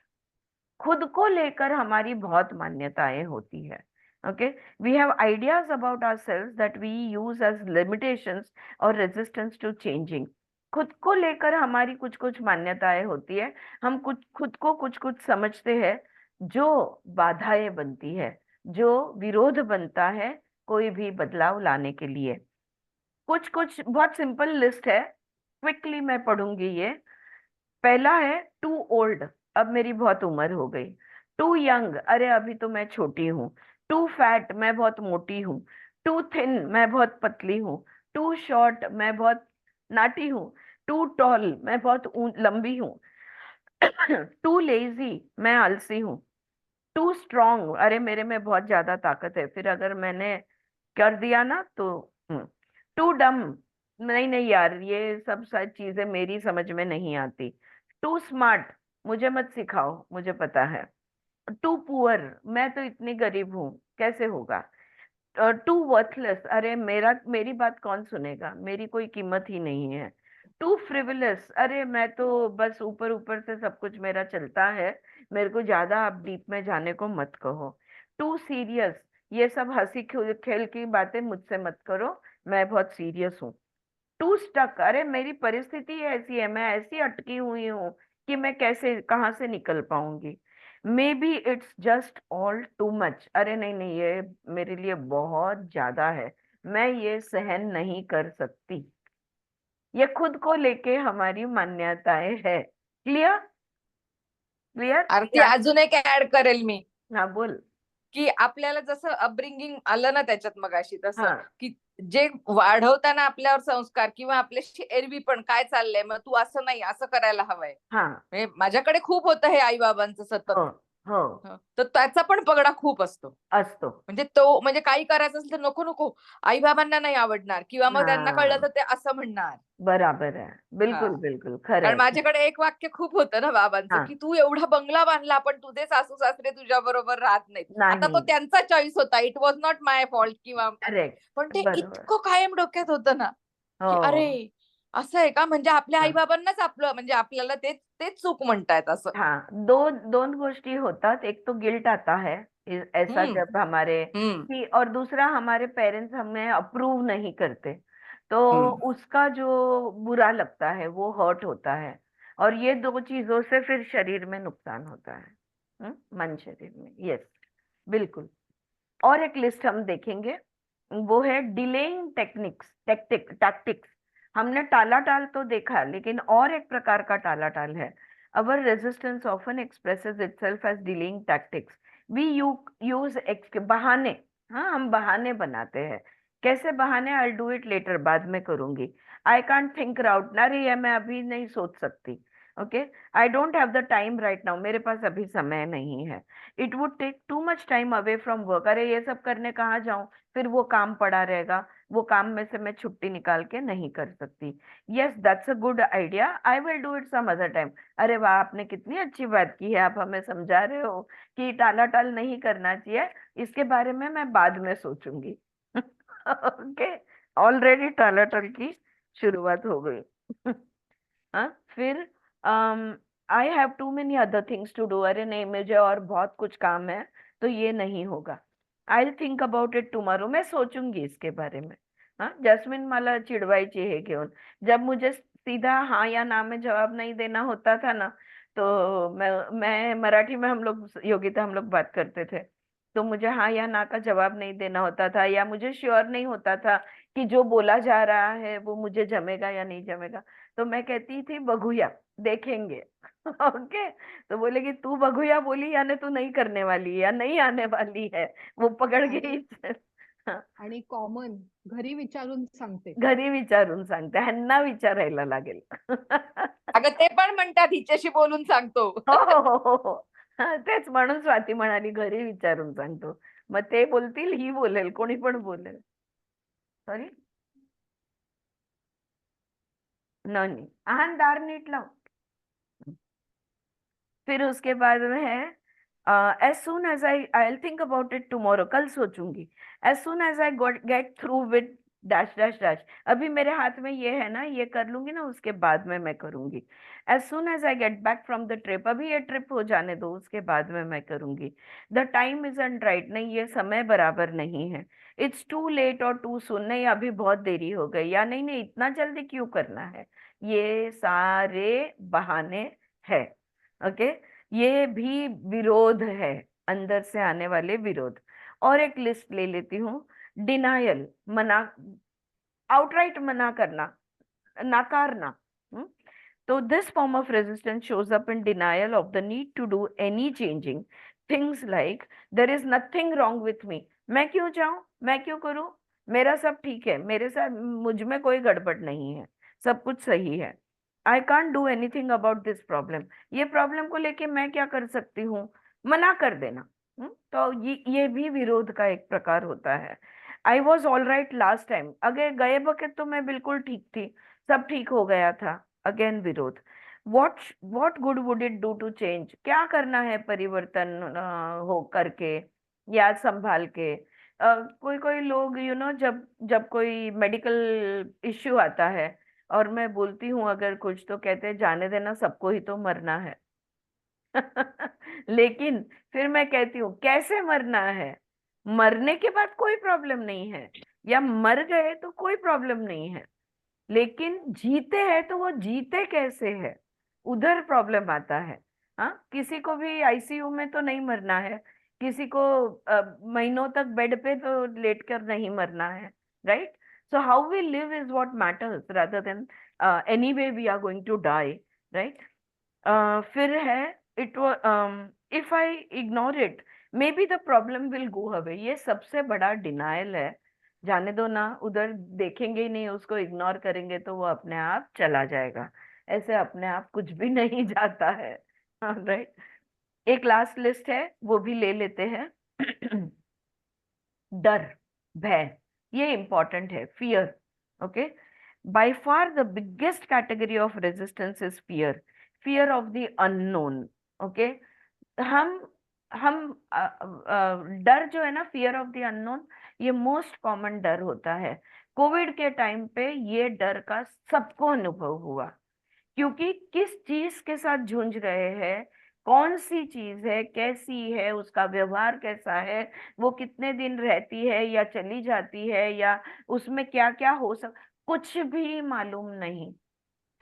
खुद को लेकर हमारी बहुत मान्यताएं होती है। Okay, we have ideas about ourselves that we use as limitations और रेजिस्टेंस टू चेंजिंग। खुद को लेकर हमारी कुछ कुछ मान्यताएं होती है। हम कुछ खुद को कुछ कुछ समझते हैं जो बाधाएं बनती है, जो विरोध बनता है कोई भी बदलाव लाने के लिए। कुछ कुछ बहुत सिंपल लिस्ट है, क्विकली मैं पढ़ूंगी ये। पहला है टू ओल्ड, अब मेरी बहुत उम्र हो गई। टू यंग, अरे अभी तो मैं छोटी हूँ। टू फैट, मैं बहुत मोटी हूँ। टू थिन, मैं बहुत पतली हूँ। टू शॉर्ट, मैं बहुत नाटी हूँ। टू टॉल, मैं बहुत लंबी हूँ। टू लेजी, मैं आलसी हूँ। टू स्ट्रांग, अरे मेरे में बहुत ज्यादा ताकत है, फिर अगर मैंने कर दिया ना तो। टू डम, नहीं नहीं यार ये सब सारी चीजें मेरी समझ में नहीं आती। टू स्मार्ट, मुझे मत सिखाओ मुझे पता है। टू पुअर, मैं तो इतनी गरीब हूँ कैसे होगा। टू वर्थलेस, अरे मेरी बात कौन सुनेगा, मेरी कोई कीमत ही नहीं है। टू फ्रिवलस, अरे मैं तो बस ऊपर ऊपर से सब कुछ मेरा चलता है, मेरे को ज्यादा आप डीप में जाने को मत कहो। टू सीरियस, ये सब हंसी खेल की बातें मुझसे मत करो, मैं बहुत सीरियस हूँ। टू स्टक, अरे मेरी परिस्थिति ऐसी है, मैं ऐसी अटकी हुई हूँ कि मैं कैसे कहाँ से निकल पाऊंगी। May be it's just all too much, अरे नहीं नहीं ये मेरे लिए बहुत ज्यादा है, मैं ये सहन नहीं कर सकती। ये खुद को लेके हमारी मान्यताएं है। क्लियर, क्लियर आरती क्या? अजून एक ऍड करेल मी, हाँ बोल। की आपल्याला जसं अपब्रिंगिंग आलं ना त्याच्यात मगाशी, तसं हाँ की जे वाढवताना आपल्यावर संस्कार किंवा आपल्याशी एरवी पण काय चाललंय, मग तू असं नाही असं करायला हवंय. हाँ म्हणजे माझ्याकडे खूप होतं हे आई बाबांचं सतत. हो हो तर त्याचा पण पगडा खूप असतो. असतो। म्हणजे तो म्हणजे काही करायचं असेल तर नको नको, आई बाबांना नाही आवडणार, किंवा मग त्यांना कळलं हाँ तर ते असं म्हणणार. बराबर है, हा, बिल्कुल बिल्कुल खरं कारण आहे। माझ्याकडे एक वाक्य खूप होतं ना बाबांचं, हाँ की तू एवढा बंगला बांधला पण तुझे सासू सासरे तुझ्या बरोबर राहत नाहीत. आता तो नाही, त्यांचा चॉईस होता, it was not my fault किंवा करेक्ट, पण ते बरोबर, इतकं कायम डोक्यात होतं ना, की अरे हो। असं आहे का, म्हणजे आपल्या आई हाँ बाबांनाच आपलं म्हणजे आपल्याला तेच तेच चूक म्हणतायत असं. हाँ, दोन गोष्टी होतात, एक तो गिल्ट आता है ऐसा हम्म. जब हमारे हम्म. कि, और दूसरा हमारे पेरेंट्स हमें अप्रूव नहीं करते, तो हम्म. उसका जो बुरा लगता है वो हर्ट होता है। और ये दो चीजों से फिर शरीर में नुकसान होता है। मन शरीर में, यस, बिल्कुल। और एक लिस्ट हम देखेंगे, वो है डिलेइंग टेक्निक्स, टैक्टिक्स। हमने टाला टाल तो देखा, लेकिन और एक प्रकार का टाला टाल है। Our resistance often expresses itself as delaying tactics. We use बहाने। हाँ, हम बहाने बनाते हैं। कैसे बहाने? आई डू इट लेटर, बाद में करूंगी। आई कांट थिंक आउट, अरे ये मैं अभी नहीं सोच सकती। Okay, I don't have the time right now, मेरे पास अभी समय नहीं है। It would take too much time away from work, अरे ये सब करने कहाँ जाऊं, फिर वो काम पड़ा रहेगा, वो काम में से मैं छुट्टी निकाल के नहीं कर सकती। Yes, that's a good idea, I will do it some other time. अरे वाह, आपने कितनी अच्छी बात की है, आप हमें समझा रहे हो कि टालाटाल नहीं करना चाहिए, इसके बारे में मैं बाद में सोचूंगी। ओके, ऑलरेडी टालाटाल की शुरुआत हो गई। हाँ, फिर I have too many other things to do, अरे नहीं मुझे और बहुत कुछ काम है तो ये नहीं होगा, आई will think about it tomorrow, मैं सोचूंगी इसके बारे में. हाँ, जैस्मिन मला चिडवायची हे घेऊन. जब मुझे सीधा हाँ या ना में जवाब नहीं देना होता था ना, तो मैं मराठी में हम लोग योगिता हम लोग बात करते थे, तो मुझे हाँ या ना का जवाब नहीं देना होता था, या मुझे श्योर नहीं होता था कि जो बोला जा रहा है वो मुझे जमेगा या नहीं जमेगा, तो मैं कहती थी बघूया, देखेंगे. ओके. तो बोले कि तू बघूया बोली यानी तू नहीं करने वाली है या नहीं आने वाली है, वो पकड़ गई. हाँ, आणि कॉमन घरी विचारून सांगते. घरी विचारून सांगते, ह्यांना विचारायला लागेल. अगं ते पण म्हणतात हिच्याशी बोलून सांगतो. हो हो हो हो हो. हा, तेच म्हणून स्वाती म्हणाली घरी विचारून सांगतो. मग ते बोलतील, ही बोलेल, कोणी पण बोलेल. सॉरी, नहीं आहान दार नीट लाव. फिर उसके बाद में है as soon as I will think about it tomorrow, कल सोचूंगी. As soon as I get through with dash dash dash, अभी मेरे हाथ में ये है ना, ये कर लूंगी ना, उसके बाद में मैं करूंगी. As soon as I get back from the trip, अभी ये ट्रिप हो जाने दो, उसके बाद में मैं करूंगी. The time isn't right, नहीं ये समय बराबर नहीं है. इट्स टू लेट और टू सुन, नहीं अभी बहुत देरी हो गई, या नहीं नहीं इतना जल्दी क्यों करना है, ये सारे बहाने है. ओके. ये भी विरोध है, अंदर से आने वाले विरोध. और एक लिस्ट ले लेती हूँ. डिनायल, मना, आउटराइट मना करना, नकारना. हम्म? तो this form of resistance shows up in denial of the need to do any changing things, like there is nothing wrong with me, मैं क्यों जाऊं, मैं क्यों करूं, मेरा सब ठीक है, मेरे साथ मुझ में कोई गड़बड़ नहीं है, सब कुछ सही है. I can't do anything about this problem, ये प्रॉब्लम को लेके मैं क्या कर सकती हूँ, मना कर देना. तो ये भी विरोध का एक प्रकार होता है. I was all right last time, अगर गए वक्त तो मैं बिल्कुल ठीक थी, सब ठीक हो गया था, अगेन विरोध. What good would it do to change, क्या करना है परिवर्तन हो करके या संभाल के. कोई कोई लोग जब जब कोई मेडिकल इश्यू आता है और मैं बोलती हूँ अगर कुछ, तो कहते हैं जाने देना, सबको ही तो मरना है. लेकिन फिर मैं कहती हूँ कैसे मरना है, मरने के बाद कोई प्रॉब्लम नहीं है, या मर गए तो कोई प्रॉब्लम नहीं है, लेकिन जीते हैं तो वो जीते कैसे है, उधर प्रॉब्लम आता है. हाँ, किसी को भी आईसीयू में तो नहीं मरना है, किसी को महीनों तक बेड पे तो लेट कर नहीं मरना है, right. So how we live is what matters rather than anyway we are going to die, right. फिर है it if I ignore it maybe the problem will go away, ये सबसे बड़ा डिनायल है. जाने दो ना, उधर देखेंगे ही नहीं, उसको इग्नोर करेंगे तो वो अपने आप चला जाएगा. ऐसे अपने आप कुछ भी नहीं जाता है, राइट. एक लास्ट लिस्ट है, वो भी ले लेते हैं. डर, भय, ये इंपॉर्टेंट है. Fear. Okay. By far the biggest category of resistance is fear, fear of the unknown. Okay. हम डर जो है ना, फियर ऑफ द अननोन, ये मोस्ट कॉमन डर होता है. कोविड के टाइम पे ये डर का सबको अनुभव हुआ, क्योंकि किस चीज के साथ जूझ रहे हैं, कौन सी चीज है, कैसी है, उसका व्यवहार कैसा है, वो कितने दिन रहती है या चली जाती है, या उसमें क्या क्या हो कुछ भी मालूम नहीं.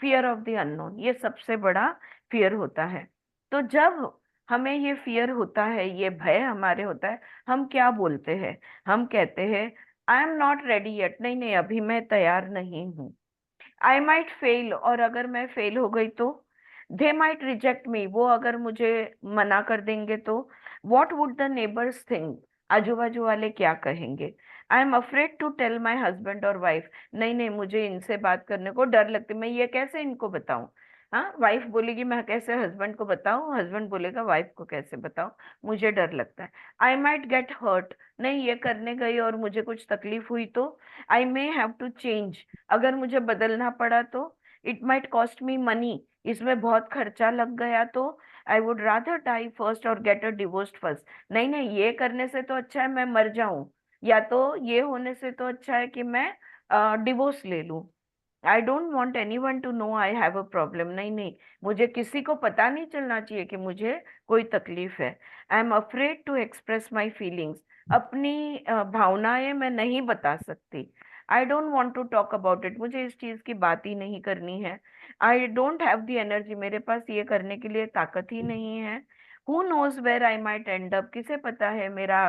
फियर ऑफ द अननोन, ये सबसे बड़ा फियर होता है. तो जब हमें ये फियर होता है, ये भय हमारे होता है, हम क्या बोलते हैं, हम कहते हैं आई एम नॉट रेडी येट, नहीं नहीं अभी मैं तैयार नहीं हूँ. आई माइट फेल, और अगर मैं फेल हो गई तो. दे माइट रिजेक्ट मी, वो अगर मुझे मना कर देंगे तो. What would the neighbours think, आजू बाजू वाले क्या कहेंगे. I am afraid to tell my husband और वाइफ, नहीं नहीं मुझे इनसे बात करने को डर लगती, मैं ये कैसे इनको बताऊं. हाँ, वाइफ बोलेगी मैं कैसे हस्बैंड को बताऊं, हस्बैंड बोलेगा वाइफ को कैसे बताऊं, मुझे डर लगता है. आई माइट गेट हर्ट, नहीं ये करने गई और मुझे कुछ तकलीफ हुई तो. I may have to change, अगर मुझे बदलना पड़ा तो. It might cost me money, इसमें बहुत खर्चा लग गया तो. I would rather die first और गेट अ डिवोर्स फर्स्ट, नहीं नहीं ये करने से तो अच्छा है मैं मर जाऊं, या तो ये होने से तो अच्छा है कि मैं डिवोर्स ले लूं. I don't want anyone to know I have a problem. नहीं नहीं, मुझे किसी को पता नहीं चलना चाहिए कि मुझे कोई तकलीफ है। I am afraid to express my feelings. अपनी भावनाएं मैं नहीं बता सकती। I don't want to talk about it. मुझे इस चीज की बात ही नहीं करनी है। I don't have the energy. मेरे पास ये करने के लिए ताकत ही नहीं है। Who knows where I might end up. किसे पता है मेरा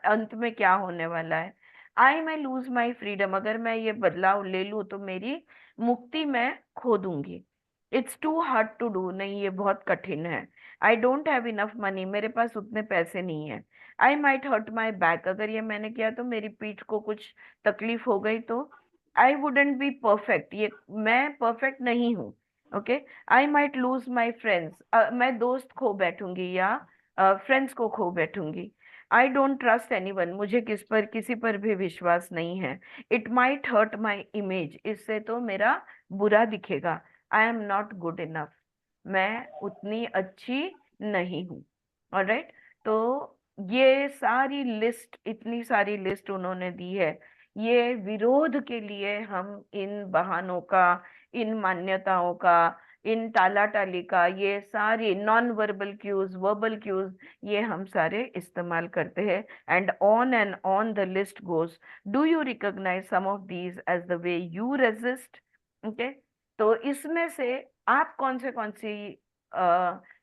अंत में क्या होने वाला है। आई may लूज माई फ्रीडम। अगर मैं ये बदलाव ले लूं तो मेरी मुक्ति मैं खो दूंगी। It's too hard to do. नहीं, ये बहुत कठिन है। I don't have enough money. मेरे पास उतने पैसे नहीं है। I might hurt my back. अगर ये मैंने किया तो मेरी पीठ को कुछ तकलीफ हो गई तो। I wouldn't be perfect. ये मैं परफेक्ट नहीं हूँ। Okay. I might lose my friends. मैं दोस्त खो बैठूंगी या फ्रेंड्स को खो बैठूंगी। I don't trust anyone. मुझे किसी पर भी विश्वास नहीं है। It might hurt my image. इससे तो मेरा बुरा दिखेगा। I am not good enough. मैं उतनी अच्छी नहीं हूँ। ऑलराइट। तो ये सारी लिस्ट, इतनी सारी लिस्ट उन्होंने दी है। ये विरोध के लिए हम इन बहानों का, इन मान्यताओं का, इन टालाटाली का, ये सारी non verbal cues, verbal cues, ये हम सारे इस्तेमाल करते हैं। एंड ऑन द लिस्ट गोes. Do you recognise some of these as the way you resist? Okay. तो इसमें से आप कौन सी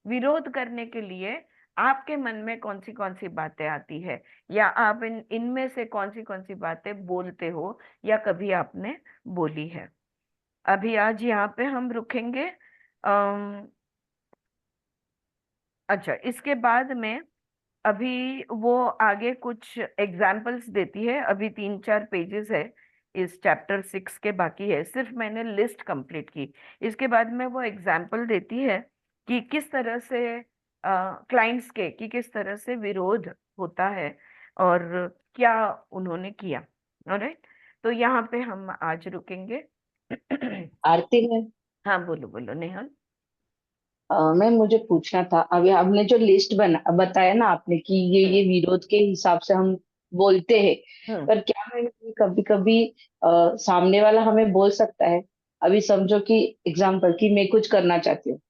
विरोध करने के लिए आपके मन में कौन सी बातें आती है, या आप इनमें से कौन सी बातें बोलते हो या कभी आपने बोली है। अभी आज यहाँ पे हम रुकेंगे। अच्छा, इसके बाद में अभी वो आगे कुछ एग्जाम्पल्स देती है। अभी 3-4 पेजेस है इस चैप्टर 6 के, बाकी है। सिर्फ मैंने लिस्ट कंप्लीट की। इसके बाद में वो एग्जाम्पल देती है कि किस तरह से क्लाइंट्स के, कि किस तरह से विरोध होता है और क्या उन्होंने किया। ऑलराइट। तो यहाँ पे हम आज रुकेंगे। आरती में हाँ, बोलो बोलो नेहल। मैम मुझे पूछना था, अभी आपने जो लिस्ट बताया ना आपने कि ये विरोध के हिसाब से हम बोलते हैं, हम्म। पर क्या है कि कभी कभी सामने वाला हमें बोल सकता है। अभी समझो कि एग्जाम्पल कि मैं कुछ करना चाहती हूँ,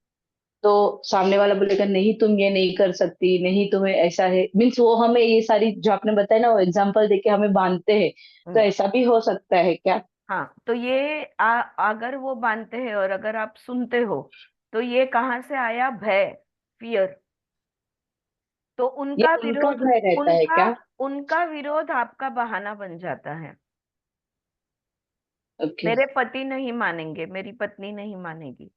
तो सामने वाला बोलेगा नहीं तुम ये नहीं कर सकती, नहीं तुम्हें ऐसा है, मीन्स वो हमें ये सारी जो आपने बताया ना वो एग्जाम्पल देके हमें बांधते हैं। तो हम्म। ऐसा भी हो सकता है क्या? हाँ, तो ये अगर वो मानते हैं और अगर आप सुनते हो, तो ये कहाँ से आया? भय, फियर। तो ये उनका उनका विरोध, भय रहता है उनका क्या? उनका विरोध आपका बहाना बन जाता है। ओके। मेरे पति नहीं मानेंगे, मेरी पत्नी नहीं मानेगी।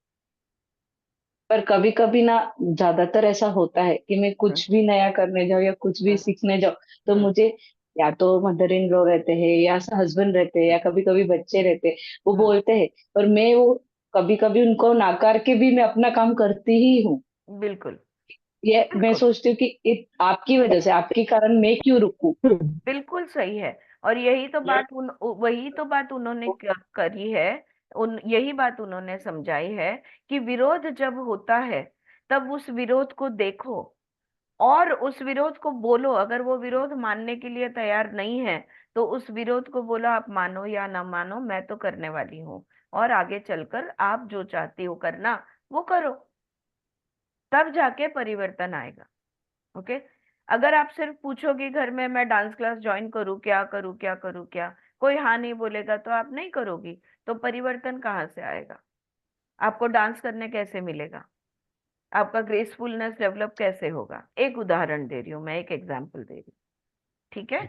पर कभी कभी ना, ज्यादातर ऐसा होता है कि मैं हम्म। कुछ भी नया करने जाऊँ या कुछ भी हम्म। सीखने जाऊँ, तो हम्म। मुझे या तो मदर इन लॉ रहते हैं या हस्बैंड रहते हैं या कभी कभी बच्चे रहते हैं, वो हम्म। बोलते हैं, पर मैं वो कभी कभी उनको नाकार के भी मैं अपना काम करती ही हूँ। बिल्कुल ये मैं बिल्कुल सोचती हूँ कि आपकी वजह से, आपके कारण मैं क्यों रुकूं? बिल्कुल सही है। और यही तो ये बात वही तो बात उन्होंने करी है। यही बात उन्होंने समझाई है कि विरोध जब होता है, तब उस विरोध को देखो और उस विरोध को बोलो। अगर वो विरोध मानने के लिए तैयार नहीं है, तो उस विरोध को बोलो, आप मानो या ना मानो, मैं तो करने वाली हूँ। और आगे चलकर आप जो चाहती हो करना, वो करो। तब जाके परिवर्तन आएगा। ओके। अगर आप सिर्फ पूछोगे घर में मैं डांस क्लास ज्वाइन करूँ, क्या करूँ क्या करूँ क्या, कोई हाँ नहीं बोलेगा तो आप नहीं करोगी, तो परिवर्तन कहाँ से आएगा? आपको डांस करने कैसे मिलेगा? आपका ग्रेसफुलनेस डेवलप कैसे होगा? एक उदाहरण दे रही हूँ मैं, एक एग्जांपल दे रही हूँ। ठीक है।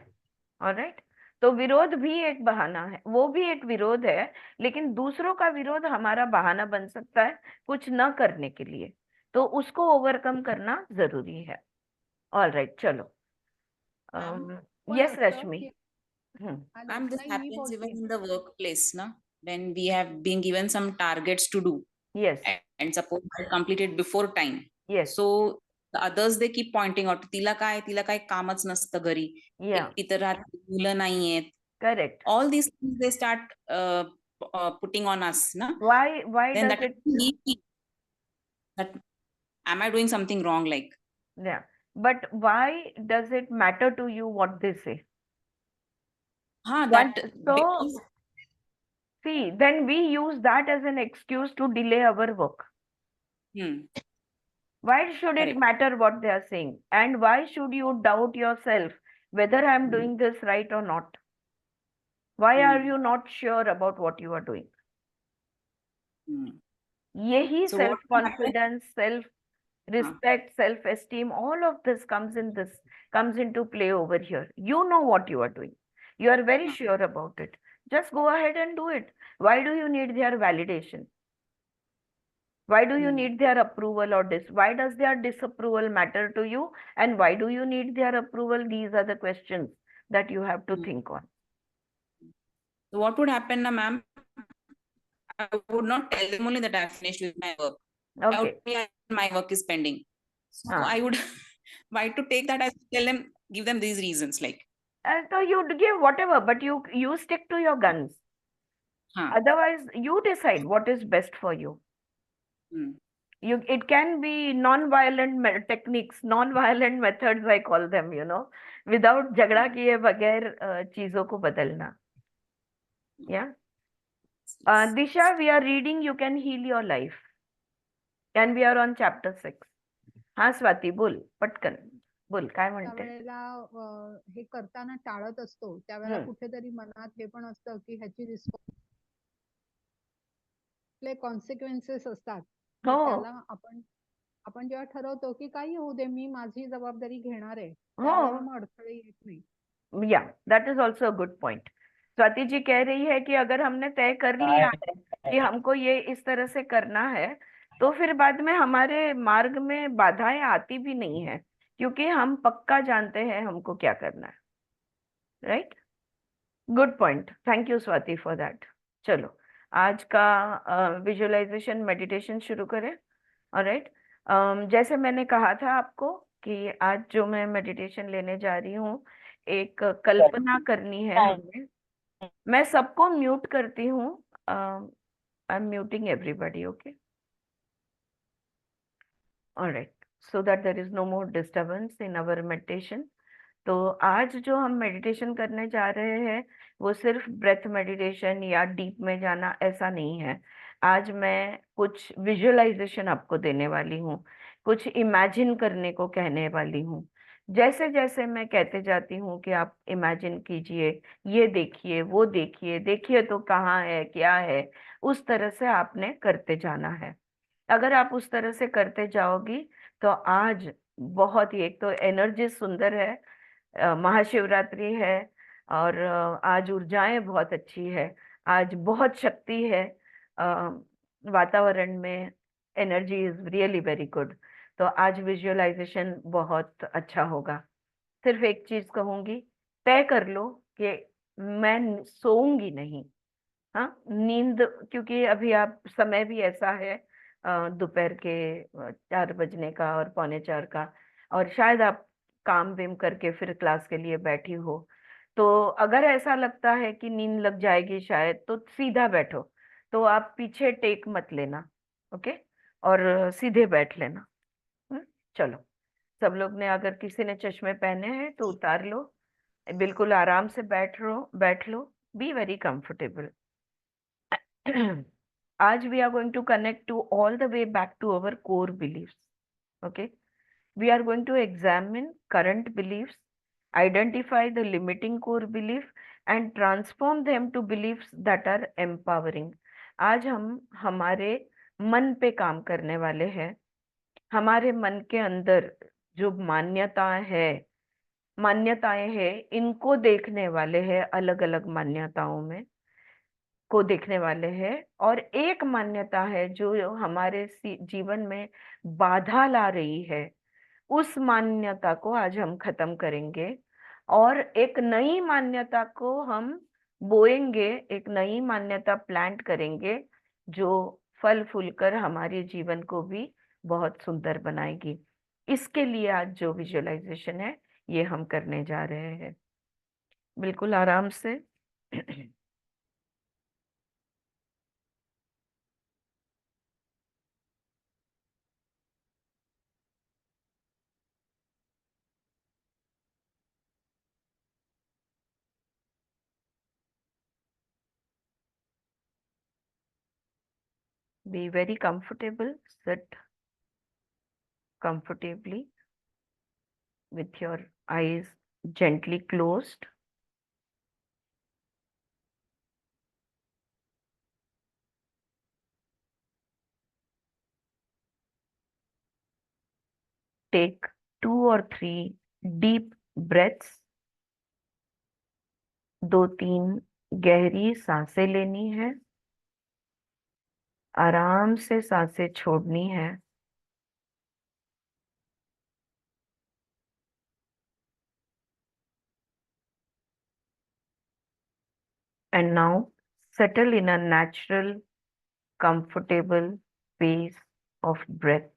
ऑलराइट। तो विरोध भी एक बहाना है, वो भी एक विरोध है, लेकिन दूसरों का विरोध हमारा बहाना बन सकता है कुछ न करने के लिए। तो उसको ओवरकम करना जरूरी है। ऑलराइट, चलो। पण यस असं रश्मि। की हम्म। हॅलो Ma'am, this नाही मी happens even बोलते. in the workplace, na? When we have been given some targets to do, yes and suppose I complete it before time. Yes So the others they keep pointing out, तिला काय कामच नसतं घरी, या एकटी तर राहते, मुलं नाहीयेत. Correct. All these things they start putting on us, na? Why Then does that it? lead me that am I doing something wrong? Like, Yeah, but why does it matter to you what they say? हाँ, Once, that so because See, then we use that as an excuse to delay our work. Why should it Correct. matter what they are saying? And why should you doubt yourself whether I'm doing this right or not? Why are you not sure about what you are doing? यही So what self confidence, self हाँ, respect, self esteem, all of this comes into play over here. You know what you are doing. You are very हाँ, sure about it. Just go ahead and do it. Why do you need their validation? Why do you need their approval or why does their disapproval matter to you? And why do you need their approval? These are the questions that you have to think on. So what would happen now, ma'am? I would not tell them only that I have finished with my work. I would Okay. tell my work is pending. So हाँ. I would, why to take that, I tell them, give them these reasons like, So you give whatever, but you stick to your guns. हाँ, Otherwise, you decide what is best for you. It can be non-violent techniques, non-violent methods, I call them, without झगड़ा किए बगैर चीजों को बदलना. Yeah. Disha, we are reading You Can Heal Your Life. And we are on chapter 6. हाँ स्वाती बोल पटकन बोल काय म्हणते. त्यावेळेला हे करताना टाळत असतो त्यावेळेला हम्म. कुठेतरी मनात हे पण असतं की ह्याची कॉन्सिक्वेन्सेस असतात. मग हो त्याला आपण जेव्हा ठरवतो की काही होऊ दे मी माझी जबाबदारी घेणार आहे हो त्यावेळेला मग अडथळे येत नाही. या that is also a good point. Swati ji कह रही है कि अगर हमने तय कर लिया है कि हमको ये इस तरह से करना है तो फिर बाद में हमारे मार्ग में बाधाएं आती भी नहीं है क्योंकि हम पक्का जानते हैं हमको क्या करना है. Right. Good point. Thank you Swati for that. चलो आज का विजुअलाइजेशन मेडिटेशन शुरू करें. ऑलराइट. जैसे मैंने कहा था आपको कि आज जो मैं मेडिटेशन लेने जा रही हूँ एक कल्पना करनी है हमें. मैं सबको म्यूट करती हूँ. I am muting everybody. Okay. Alright. So that there is no more disturbance in our meditation. तो आज जो हम मेडिटेशन करने जा रहे हैं वो सिर्फ ब्रेथ मेडिटेशन या डीप में जाना ऐसा नहीं है. आज मैं कुछ विजुअलाइजेशन आपको देने वाली हूँ, कुछ इमेजिन करने को कहने वाली हूँ. जैसे जैसे मैं कहते जाती हूँ कि आप इमेजिन कीजिए, ये देखिए, वो देखिए, देखिए तो कहाँ है, क्या है, उस तरह से आपने करते जाना है. अगर आप उस तरह से करते जाओगी तो आज बहुत ही, एक तो एनर्जी सुंदर है, महाशिवरात्रि है और आज ऊर्जाएं बहुत अच्छी है, आज बहुत शक्ति है वातावरण में. Energy is really very good. तो आज विजुअलाइजेशन बहुत अच्छा होगा. सिर्फ एक चीज कहूंगी, तय कर लो कि मैं सोऊंगी नहीं. हाँ, नींद, क्योंकि अभी आप समय भी ऐसा है दोपहर के 4 बजने का और 3:45 का, और शायद आप काम विम करके फिर क्लास के लिए बैठी हो. तो अगर ऐसा लगता है कि नींद लग जाएगी शायद, तो सीधा बैठो. तो आप पीछे टेक मत लेना. ओके. और सीधे बैठ लेना. चलो सब लोग ने, अगर किसी ने चश्मे पहने हैं तो उतार लो. बिल्कुल आराम से बैठ लो. Be very comfortable. आज we are going to connect to all the way back to our core beliefs. Okay. We are going to examine current beliefs, identify the limiting core belief and transform them to beliefs that are empowering. आज हम हमारे मन पे काम करने वाले हैं. हमारे मन के अंदर जो मान्यताएं हैं इनको देखने वाले हैं, अलग अलग मान्यताओं में को देखने वाले हैं. और एक मान्यता है जो हमारे जीवन में बाधा ला रही है, उस मान्यता को आज हम खत्म करेंगे और एक नई मान्यता को हम बोएंगे, एक नई मान्यता प्लांट करेंगे जो फल फूल कर हमारे जीवन को भी बहुत सुंदर बनाएगी. इसके लिए आज जो विजुअलाइजेशन है ये हम करने जा रहे हैं. बिल्कुल आराम से. Be very comfortable. Sit comfortably with your eyes gently closed. Take 2 or 3 deep breaths. 2-3 गहरी सांसें लेनी है, आराम से सांसें छोड़नी है. And now settle in a natural, comfortable pace of breath.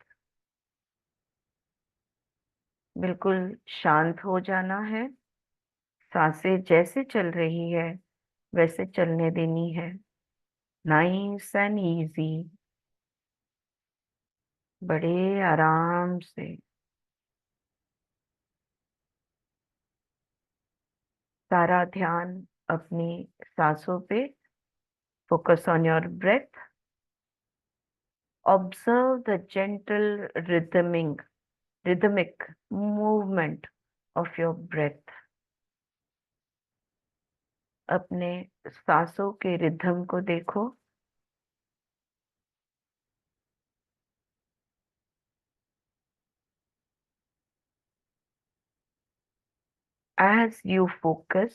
बिल्कुल शांत हो जाना है. सांसें जैसे चल रही है वैसे चलने देनी है. नाइस एंड इजी, बड़े आराम से. सारा ध्यान अपनी सांसों पे. Focus on your breath. Observe the gentle rhythmic movement of your breath. अपने सांसों के रिदम को देखो. As you focus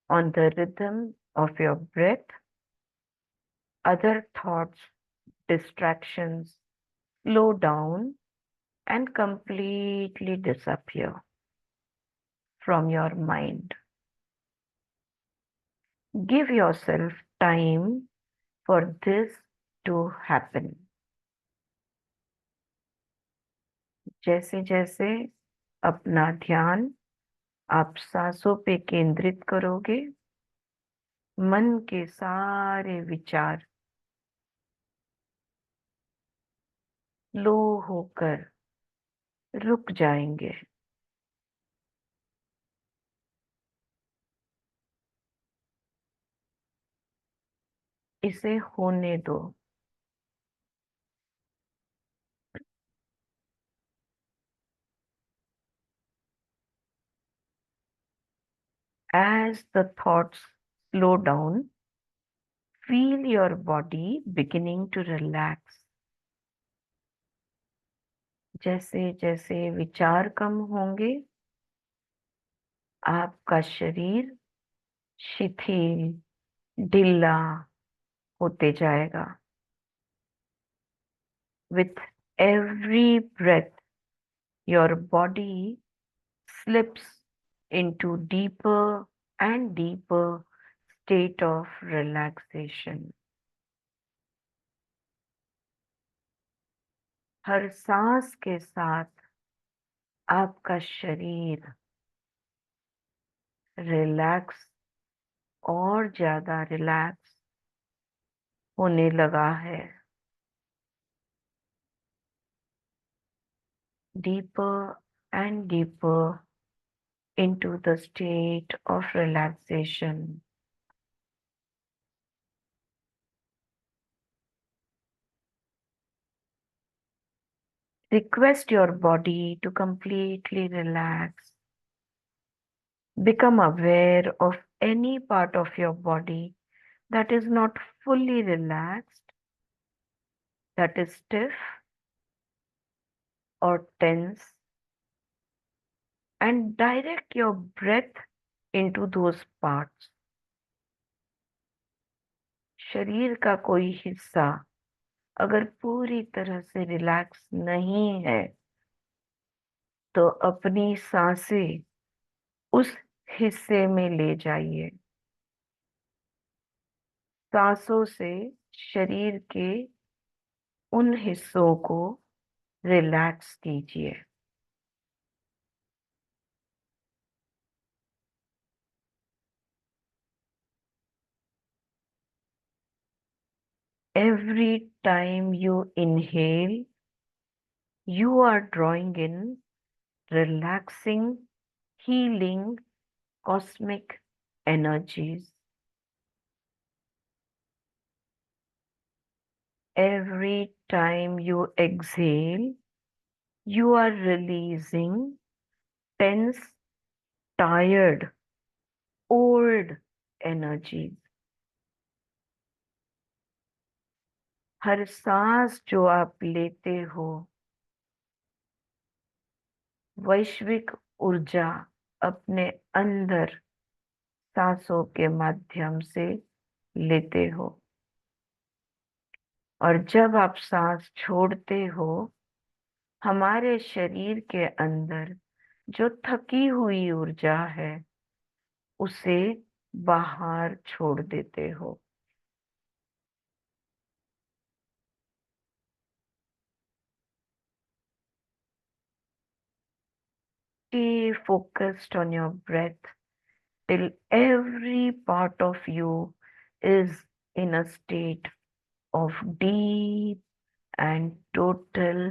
on the rhythm of your breath, other thoughts, distractions slow down and completely disappear from your mind. Give yourself time for this to happen. जैसे जैसे अपना ध्यान आप सांसों पे केंद्रित करोगे, मन के सारे विचार लो होकर रुक जाएंगे. इसे होने दो. As the thoughts slow down, feel your body beginning to relax. जैसे जैसे विचार कम होंगे, आपका शरीर शिथिल, ढीला होते जाएगा. With every breath, your body slips into deeper and deeper state of relaxation. हर सांस के साथ आपका शरीर रिलैक्स और ज्यादा रिलैक्स होने लगा है. Deeper and deeper into the state of relaxation. Request your body to completely relax. Become aware of any part of your body that is not fully relaxed, that is stiff or tense, and direct your breath into those parts. शरीर का कोई हिस्सा अगर पूरी तरह से रिलैक्स नहीं है तो अपनी सांसें उस हिस्से में ले जाइए. सांसों से शरीर के उन हिस्सों को रिलैक्स कीजिए. Every time you inhale, you are drawing in relaxing, healing, cosmic energies. Every time you exhale, you are releasing tense, tired, old energies. हर सांस जो आप लेते हो, वैश्विक ऊर्जा अपने अंदर सांसों के माध्यम से लेते हो, और जब आप सांस छोड़ते हो, हमारे शरीर के अंदर जो थकी हुई ऊर्जा है उसे बाहर छोड़ देते हो। Stay focused on your breath till every part of you is in a state of deep and total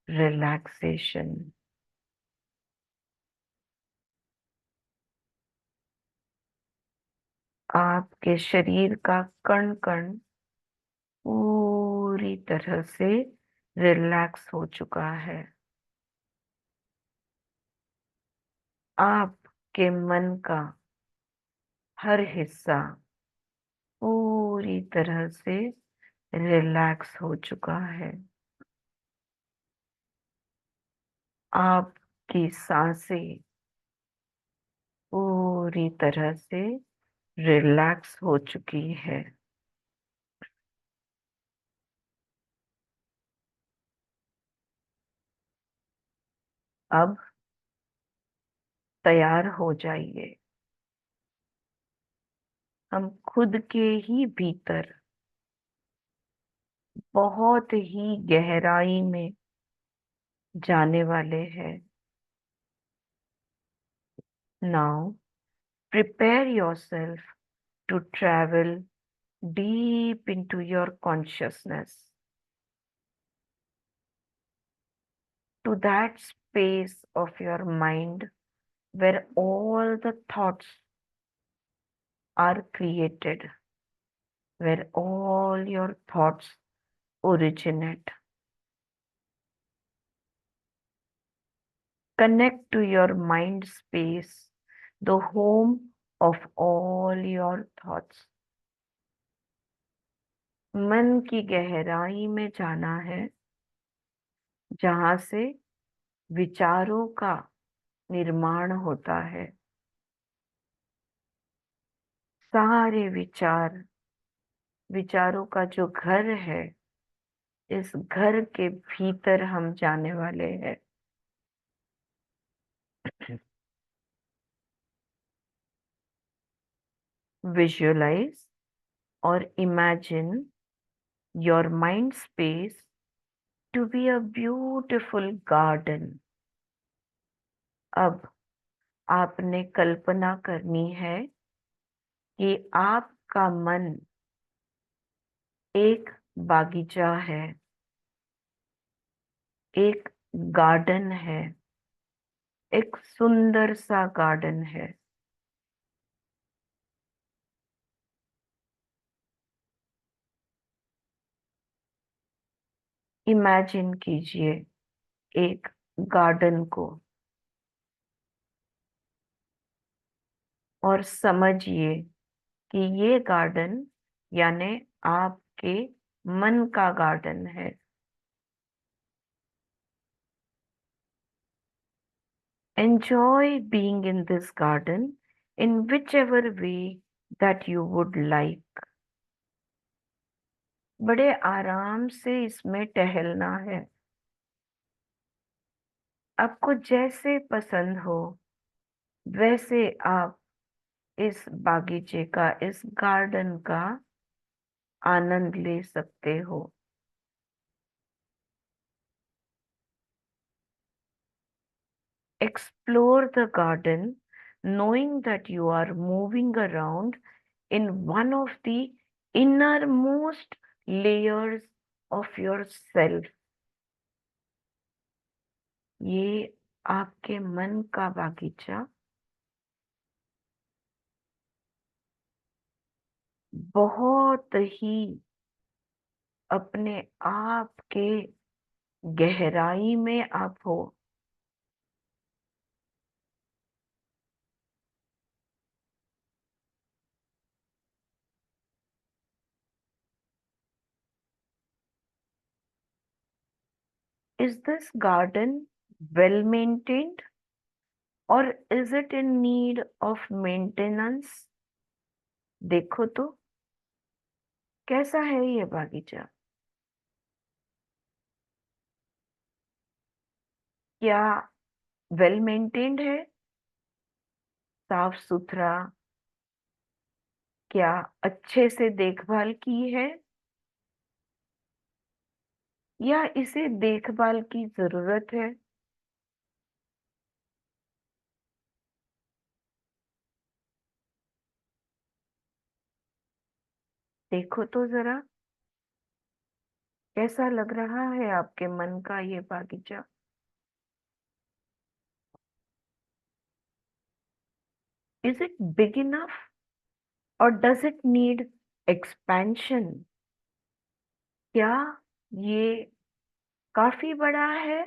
relaxation. आपके शरीर का कण कण पूरी तरह से रिलैक्स हो चुका है। आपके मन का हर हिस्सा पूरी तरह से रिलैक्स हो चुका है। आपकी सांसें पूरी तरह से रिलैक्स हो चुकी है। अब तैयार हो जाइए। हम खुद के ही भीतर बहुत ही गहराई में जाने वाले हैं। Now prepare yourself to travel deep into your consciousness, to that space of your mind where all the thoughts are created, where all your thoughts originate. Connect to your mind space, the home of all your thoughts. मन की गहराई में जाना है, जहां से विचारों का निर्माण होता है। सारे विचारों का जो घर है, इस घर के भीतर हम जाने वाले हैं। Visualize or imagine your mind space to be a beautiful garden. अब आपने कल्पना करनी है कि आपका मन एक बागीचा है, एक गार्डन है, एक सुंदर सा गार्डन है। इमेजिन कीजिए एक गार्डन को और समझिए कि ये गार्डन यानी आपके मन का गार्डन है। Enjoy being in this garden in whichever way that you would like. बड़े आराम से इसमें टहलना है। आपको जैसे पसंद हो वैसे आप इस बागीचे का, इस गार्डन का आनंद ले सकते हो। Explore the garden, knowing that you are moving around in one of the innermost layers of yourself. ये आपके मन का बागीचा बहुत ही अपने आप के गहराई में आप हो। Is this garden well maintained or is it in need of maintenance? देखो तो कैसा है ये बागीचा। क्या वेल मेंटेन्ड है, साफ सुथरा, क्या अच्छे से देखभाल की है, या इसे देखभाल की जरूरत है? देखो तो जरा कैसा लग रहा है आपके मन का ये बागीचा। Is it big enough or does it need expansion? क्या ये काफी बड़ा है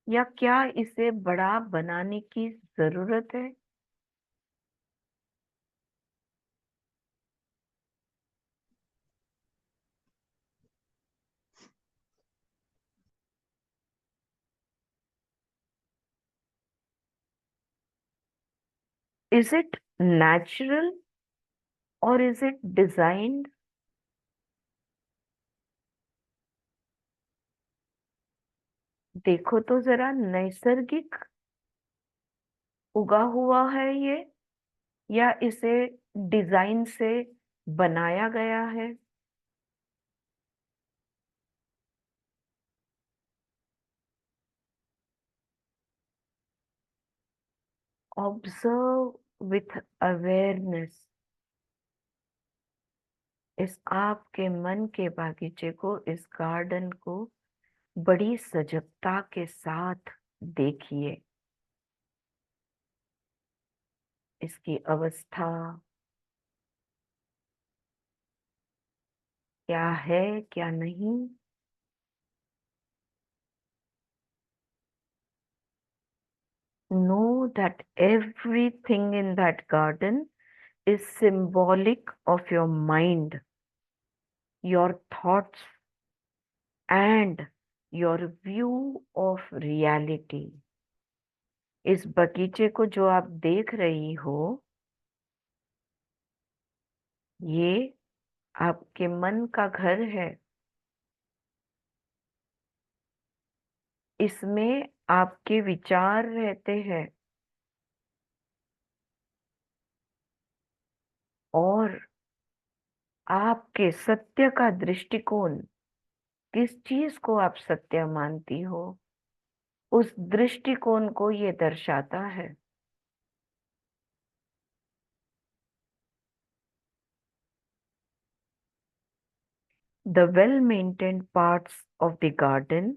या क्या इसे बड़ा बनाने की जरूरत है? Is it natural or is it designed? देखो तो जरा नैसर्गिक उगा हुआ है ये या इसे डिजाइन से बनाया गया है? ऑब्जर्व विथ अवेयरनेस इस आपके मन के बागीचे को, इस गार्डन को बड़ी सजगता के साथ देखिए। इसकी अवस्था क्या है, क्या नहीं। Know that everything in that garden is symbolic of your mind, your thoughts, and your view of reality. इस बगीचे को जो आप देख रही हो, ये आपके मन का घर है। इसमें आपके विचार रहते हैं और आपके सत्य का दृष्टिकोण, किस चीज को आप सत्य मानती हो, उस दृष्टिकोण को ये दर्शाता है। The well-maintained parts of the garden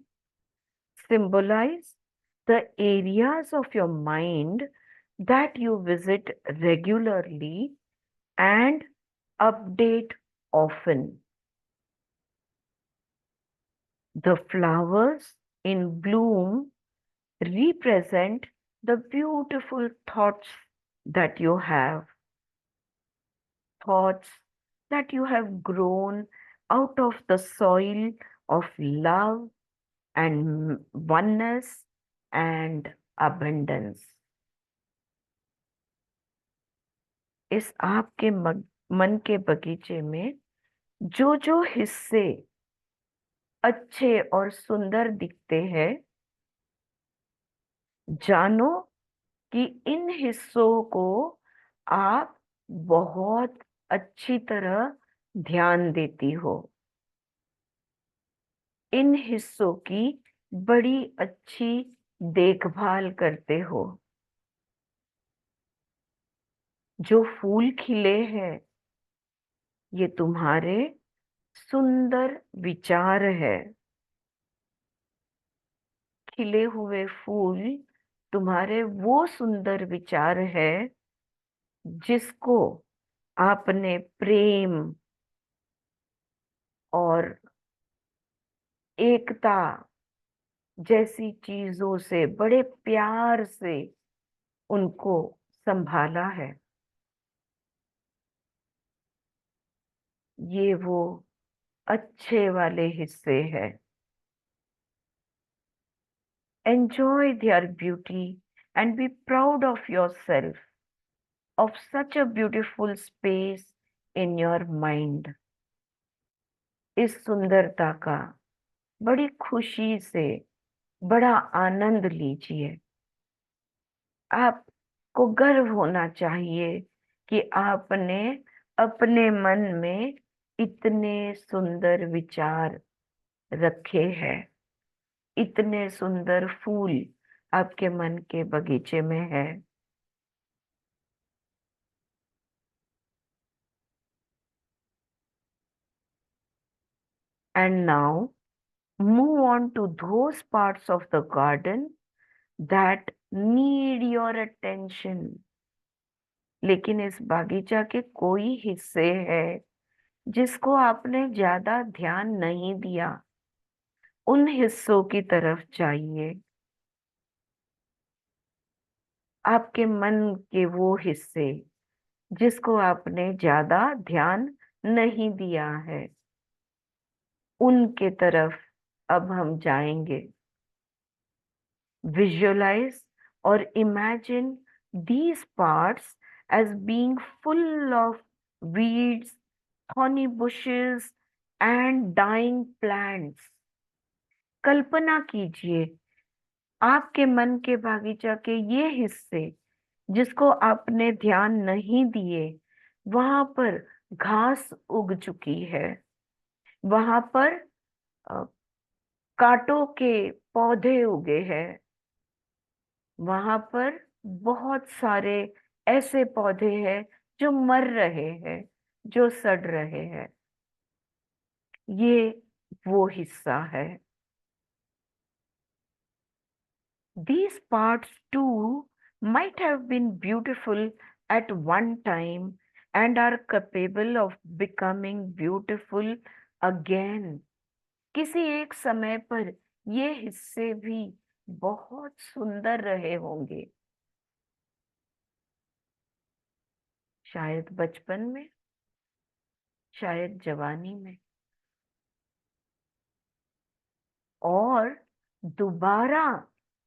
symbolize the areas of your mind that you visit regularly and update often. The flowers in bloom represent the beautiful thoughts that you have, thoughts that you have grown out of the soil of love and oneness and abundance. इस आपके मन के बगीचे में जो जो हिस्से अच्छे और सुंदर दिखते हैं, जानो कि इन हिस्सों को आप बहुत अच्छी तरह ध्यान देती हो। इन हिस्सों की बड़ी अच्छी देखभाल करते हो। जो फूल खिले हैं, ये तुम्हारे सुंदर विचार है। खिले हुए फूल तुम्हारे वो सुंदर विचार है जिसको आपने प्रेम, और एकता जैसी चीजों से बड़े प्यार से उनको संभाला है। ये वो अच्छे वाले हिस्से हैं। Enjoy their beauty and be proud of yourself, of such a beautiful space in your mind. इस सुंदरता का बड़ी खुशी से बड़ा आनंद लीजिए। आपको गर्व होना चाहिए कि आपने अपने मन में इतने सुंदर विचार रखे हैं, इतने सुंदर फूल आपके मन के बगीचे में है। And now move on to those parts of the garden that need your attention. लेकिन इस बागीचा के कोई हिस्से हैं जिसको आपने ज्यादा ध्यान नहीं दिया। उन हिस्सों की तरफ जाइए। आपके मन के वो हिस्से जिसको आपने ज्यादा ध्यान नहीं दिया है, उनके तरफ अब हम जाएंगे। Visualize or imagine these parts as being full of weeds, thorny bushes and dying plants. कल्पना कीजिए आपके मन के बागीचा के ये हिस्से जिसको आपने ध्यान नहीं दिए, वहां पर घास उग चुकी है, वहां पर कांटों के पौधे उगे हैं, वहां पर बहुत सारे ऐसे पौधे हैं जो मर रहे हैं, जो सड़ रहे हैं। ये वो हिस्सा है। These parts too might have been beautiful at one time and are capable of becoming beautiful again. किसी एक समय पर ये हिस्से भी बहुत सुंदर रहे होंगे। शायद बचपन में, शायद जवानी में, और दोबारा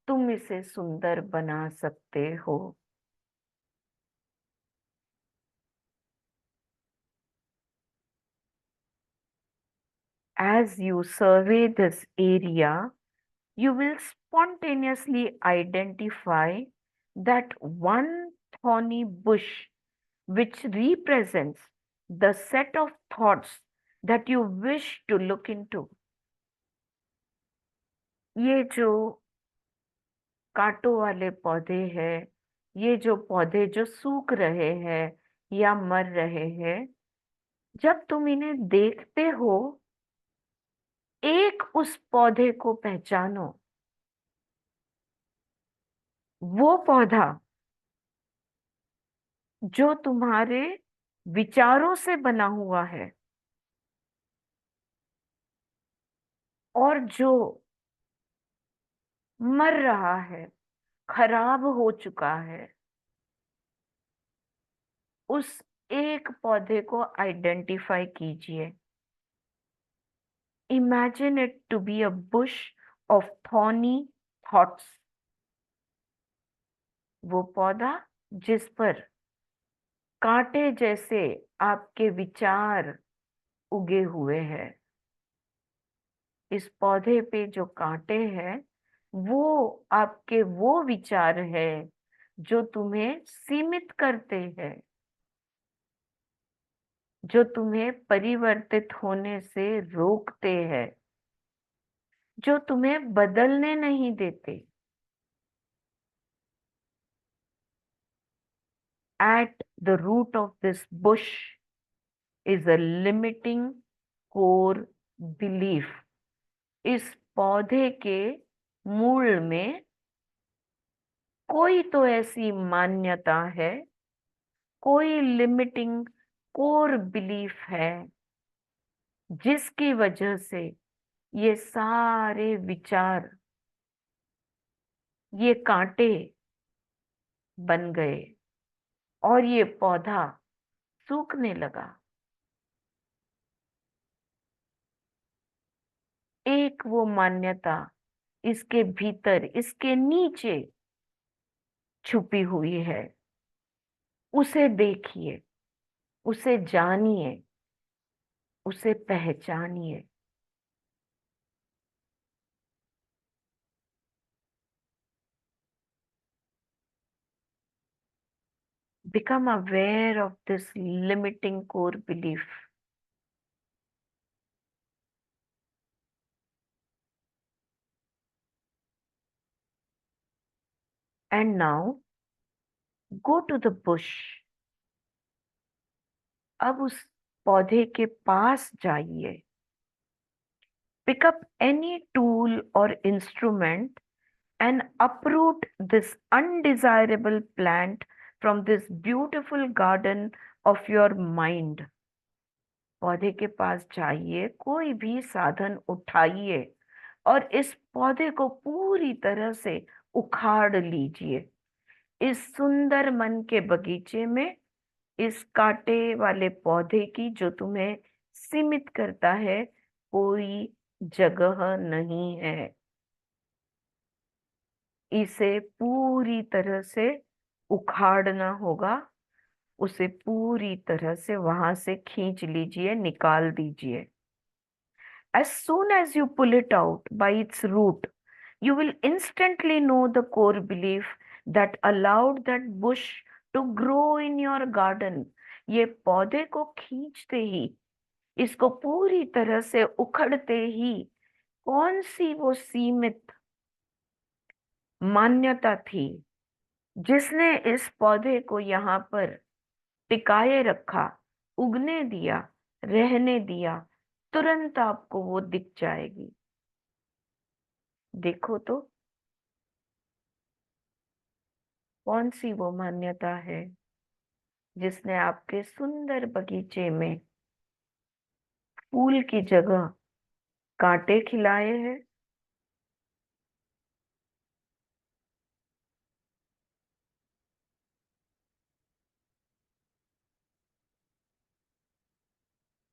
तुम इसे सुंदर बना सकते हो। As you survey this area, you will spontaneously identify that one thorny bush which represents the set of thoughts that you wish to look into. ये जो कांटों वाले पौधे हैं, ये जो पौधे जो सूख रहे हैं या मर रहे हैं, जब तुम इन्हें देखते हो, एक उस पौधे को पहचानो। वो पौधा जो तुम्हारे विचारों से बना हुआ है और जो मर रहा है, खराब हो चुका है, उस एक पौधे को आइडेंटिफाई कीजिए। Imagine it to be a bush of thorny thoughts. वो पौधा जिस पर कांटे जैसे आपके विचार उगे हुए हैं। इस पौधे पे जो कांटे हैं, वो आपके वो विचार है जो तुम्हें सीमित करते हैं, जो तुम्हें परिवर्तित होने से रोकते हैं, जो तुम्हें बदलने नहीं देते। At the root of this bush is a limiting core belief. इस पौधे के मूल में कोई तो ऐसी मान्यता है, कोई लिमिटिंग कोर बिलीफ है जिसकी वजह से ये सारे विचार, ये कांटे बन गए और ये पौधा सूखने लगा। एक वो मान्यता इसके भीतर, इसके नीचे छुपी हुई है। उसे देखिए, उसे जानिए, उसे पहचानिए। Become aware of this limiting core belief. And now go to the bush. अब उस पौधे के पास जाइए। Pick up any tool or instrument and uproot this undesirable plant from this beautiful garden of your mind. पौधे के पास जाइए, कोई भी साधन उठाइए और इस पौधे को पूरी तरह से उखाड़ लीजिए। इस सुंदर मन के बगीचे में इस कांटे वाले पौधे की, जो तुम्हें सीमित करता है, कोई जगह नहीं है। इसे पूरी तरह से उखाड़ना होगा, उसे पूरी तरह से वहां से खींच लीजिए, निकाल दीजिए। As soon as you pull it out by its root, you will instantly know the core belief that allowed that bush to grow in your garden. ये पौधे को खींचते ही, इसको पूरी तरह से उखड़ते ही, कौन सी वो सीमित मान्यता थी जिसने इस पौधे को यहाँ पर टिकाए रखा, उगने दिया, रहने दिया, तुरंत आपको वो दिख जाएगी। देखो तो कौन सी वो मान्यता है जिसने आपके सुंदर बगीचे में फूल की जगह कांटे खिलाए हैं।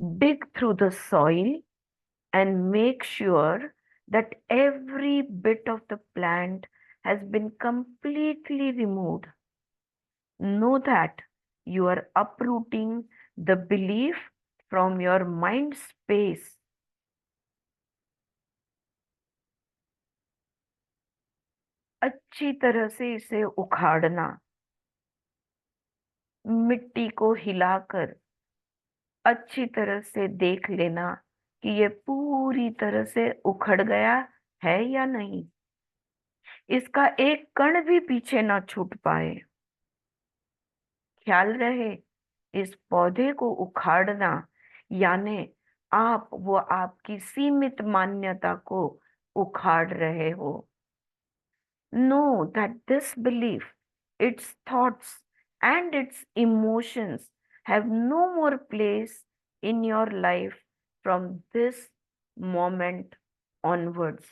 Dig through the soil and make sure that every bit of the plant has been completely removed. Know that you are uprooting the belief from your mind space. अच्छी तरह से इसे उखाड़ना, मिट्टी को हिलाकर अच्छी तरह से देख लेना कि ये पूरी तरह से उखड़ गया है या नहीं। इसका एक कण भी पीछे ना छूट पाए। ख्याल रहे, इस पौधे को उखाड़ना यानी आप वो आपकी सीमित मान्यता को उखाड़ रहे हो। Know that this belief, its thoughts and its emotions have no more place in your life from this moment onwards.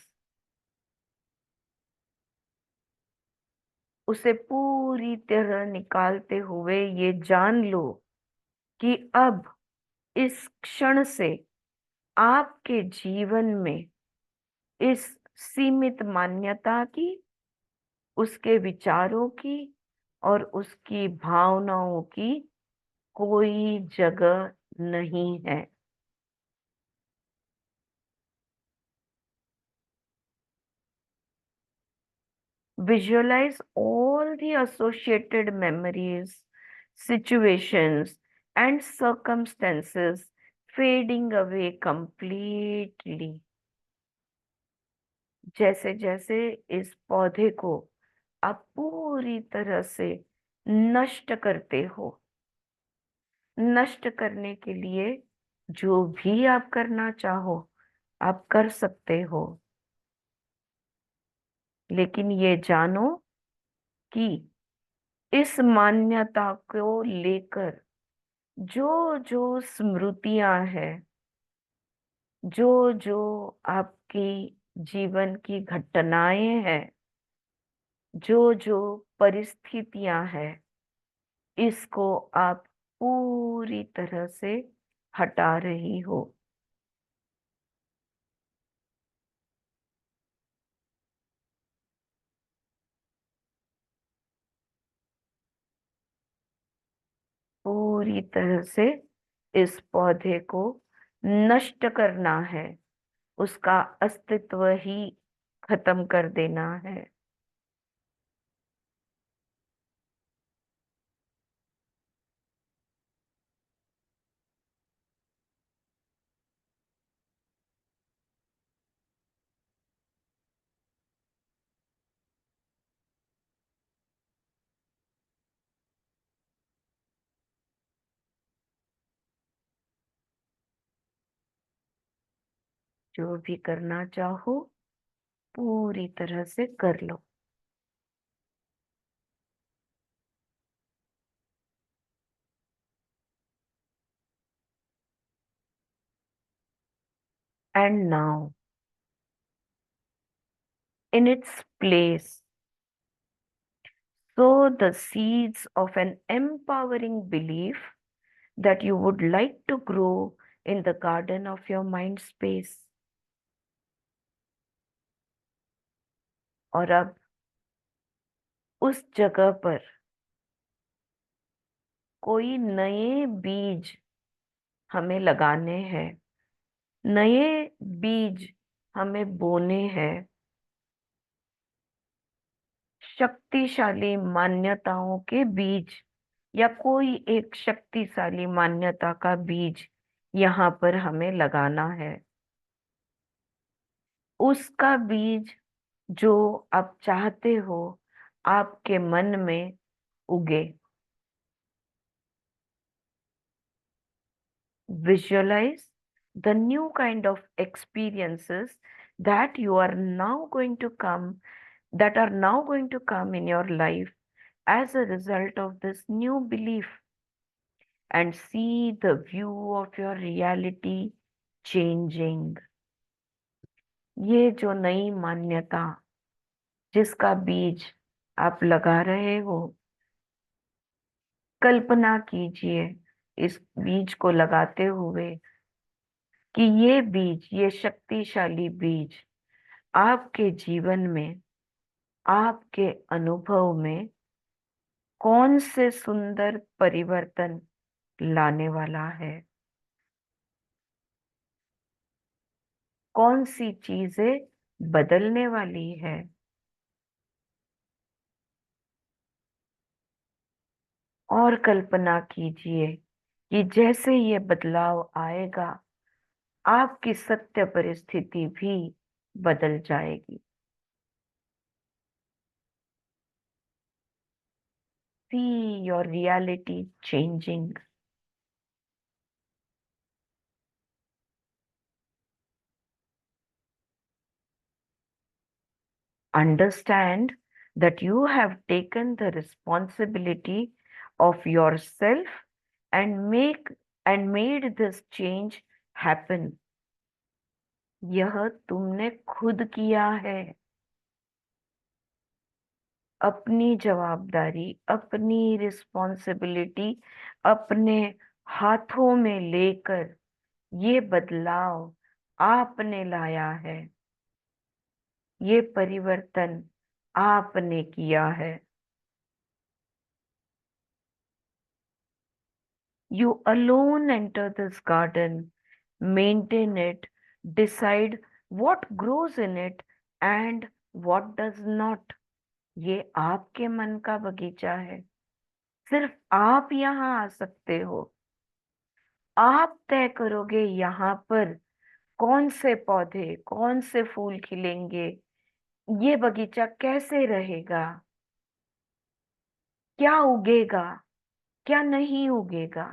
उसे पूरी तरह निकालते हुए ये जान लो कि अब इस क्षण से आपके जीवन में इस सीमित मान्यता की, उसके विचारों की और उसकी भावनाओं की कोई जगह नहीं है। Visualize all the associated memories, situations and circumstances fading away completely. जैसे जैसे इस पौधे को आप पूरी तरह से नष्ट करते हो, नष्ट करने के लिए जो भी आप करना चाहो आप कर सकते हो, लेकिन ये जानो कि इस मान्यता को लेकर जो जो स्मृतियां हैं, जो जो आपकी जीवन की घटनाएं हैं, जो जो परिस्थितियां हैं, इसको आप पूरी तरह से हटा रही हो। पूरी तरह से इस पौधे को नष्ट करना है, उसका अस्तित्व ही खत्म कर देना है। जो भी करना चाहो पूरी तरह से कर लो। And now, in its place, sow the seeds of an empowering belief that you would like to grow in the garden of your mind space. और अब उस जगह पर कोई नए बीज हमें लगाने हैं, नए बीज हमें बोने हैं, शक्तिशाली मान्यताओं के बीज, या कोई एक शक्तिशाली मान्यता का बीज यहाँ पर हमें लगाना है। उसका बीज जो आप चाहते हो आपके मन में उगे। Visualize the new kind of experiences that you are now going to come, that are now going to come in your life as a result of this new belief, and see the view of your reality changing. ये जो नई मान्यता जिसका बीज आप लगा रहे हो, कल्पना कीजिए इस बीज को लगाते हुए कि ये बीज, ये शक्तिशाली बीज आपके जीवन में, आपके अनुभव में कौन से सुंदर परिवर्तन लाने वाला है, कौन सी चीजें बदलने वाली है। और कल्पना कीजिए कि जैसे ये बदलाव आएगा आपकी सत्य परिस्थिति भी बदल जाएगी। See your reality changing. Understand that you have taken the responsibility of yourself and made this change happen. यह तुमने खुद किया है। अपनी जवाबदारी, अपनी रिस्पॉन्सिबिलिटी अपने हाथों में लेकर ये बदलाव आपने लाया है, ये परिवर्तन आपने किया है। You alone enter this garden, maintain it, decide what grows in it and what does not. ये आपके मन का बगीचा है, सिर्फ आप यहाँ आ सकते हो। आप तय करोगे यहाँ पर कौन से पौधे, कौन से फूल खिलेंगे, ये बगीचा कैसे रहेगा, क्या उगेगा, क्या नहीं उगेगा,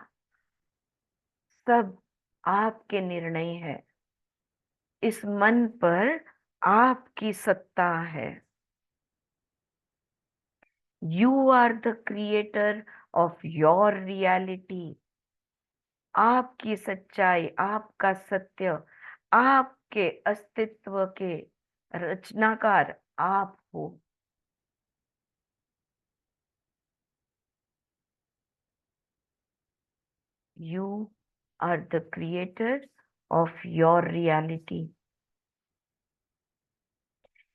सब आपके निर्णय है। इस मन पर आपकी सत्ता है। You are the creator of your reality. आपकी सच्चाई, आपका सत्य आपके अस्तित्व के रचनाकार आप हो। You are the creator of your reality.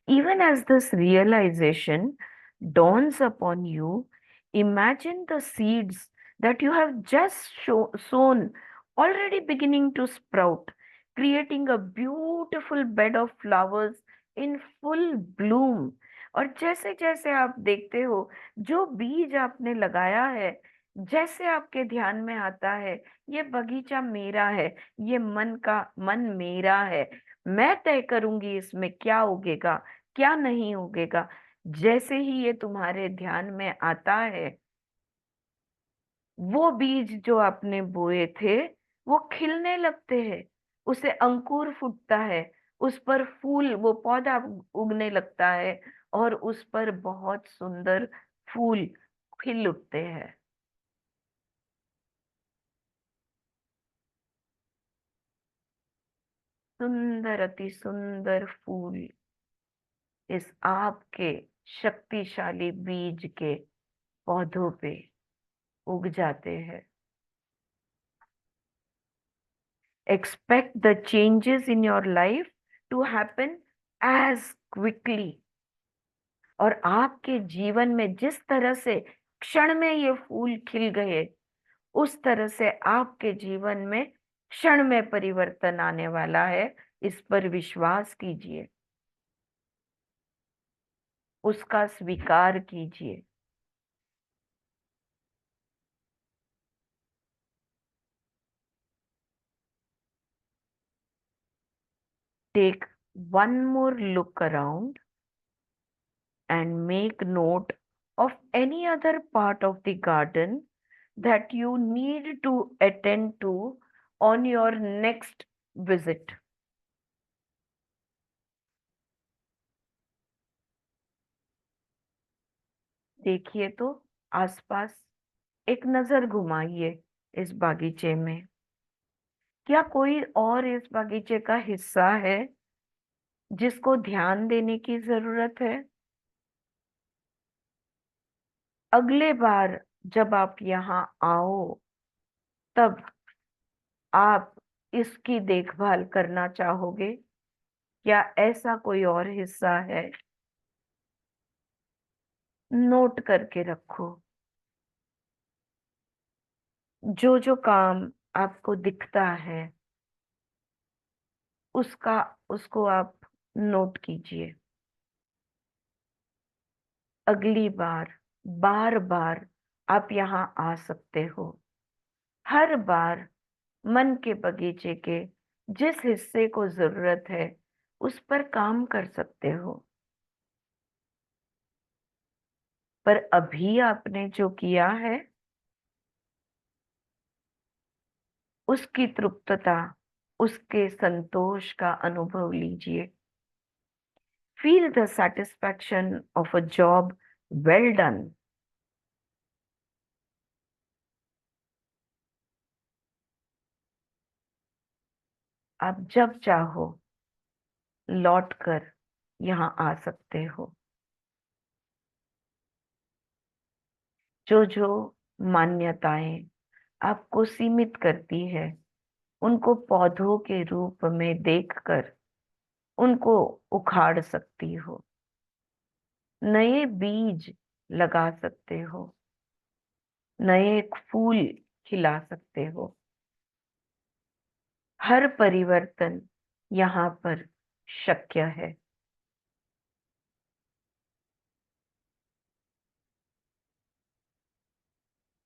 Even as this realization dawns upon you, imagine the seeds that you have just sown already beginning to sprout, creating a beautiful bed of flowers in full bloom. और जैसे जैसे आप देखते हो, जो बीज आपने लगाया है, जैसे आपके ध्यान में आता है, ये बगीचा मेरा है, ये मन मेरा है, मैं तय करूंगी इसमें क्या उगेगा क्या नहीं उगेगा। जैसे ही ये तुम्हारे ध्यान में आता है, वो बीज जो आपने बोए थे वो खिलने लगते हैं, उसे अंकुर फूटता है, उस पर फूल, वो पौधा उगने लगता है और उस पर बहुत सुंदर फूल खिल उठते हैं। सुंदर, अति सुंदर फूल इस आपके शक्तिशाली बीज के पौधों पे उग जाते हैं। Expect the changes in your life to happen as quickly. और आपके जीवन में जिस तरह से क्षण में ये फूल खिल गए, उस तरह से आपके जीवन में क्षण में परिवर्तन आने वाला है। इस पर विश्वास कीजिए, उसका स्वीकार कीजिए। Take one more look around and make note of any other part of the garden that you need to attend to on your next visit. देखिए तो आसपास, एक नजर घुमाइए इस बागीचे में। क्या कोई और इस बागीचे का हिस्सा है जिसको ध्यान देने की जरूरत है? अगले बार जब आप यहाँ आओ, तब आप इसकी देखभाल करना चाहोगे? क्या ऐसा कोई और हिस्सा है? नोट करके रखो। जो जो काम आपको दिखता है, उसको आप नोट कीजिए। अगली बार बार बार आप यहाँ आ सकते हो। हर बार मन के बगीचे के जिस हिस्से को जरूरत है, उस पर काम कर सकते हो। पर अभी आपने जो किया है, उसकी तृप्तता, उसके संतोष का अनुभव लीजिए। Feel the satisfaction of a job well done. आप जब चाहो लौट कर यहाँ आ सकते हो। जो जो मान्यताएं आपको सीमित करती है, उनको पौधों के रूप में देखकर उनको उखाड़ सकती हो। नए बीज लगा सकते हो, नए फूल खिला सकते हो। हर परिवर्तन यहाँ पर शक्य है।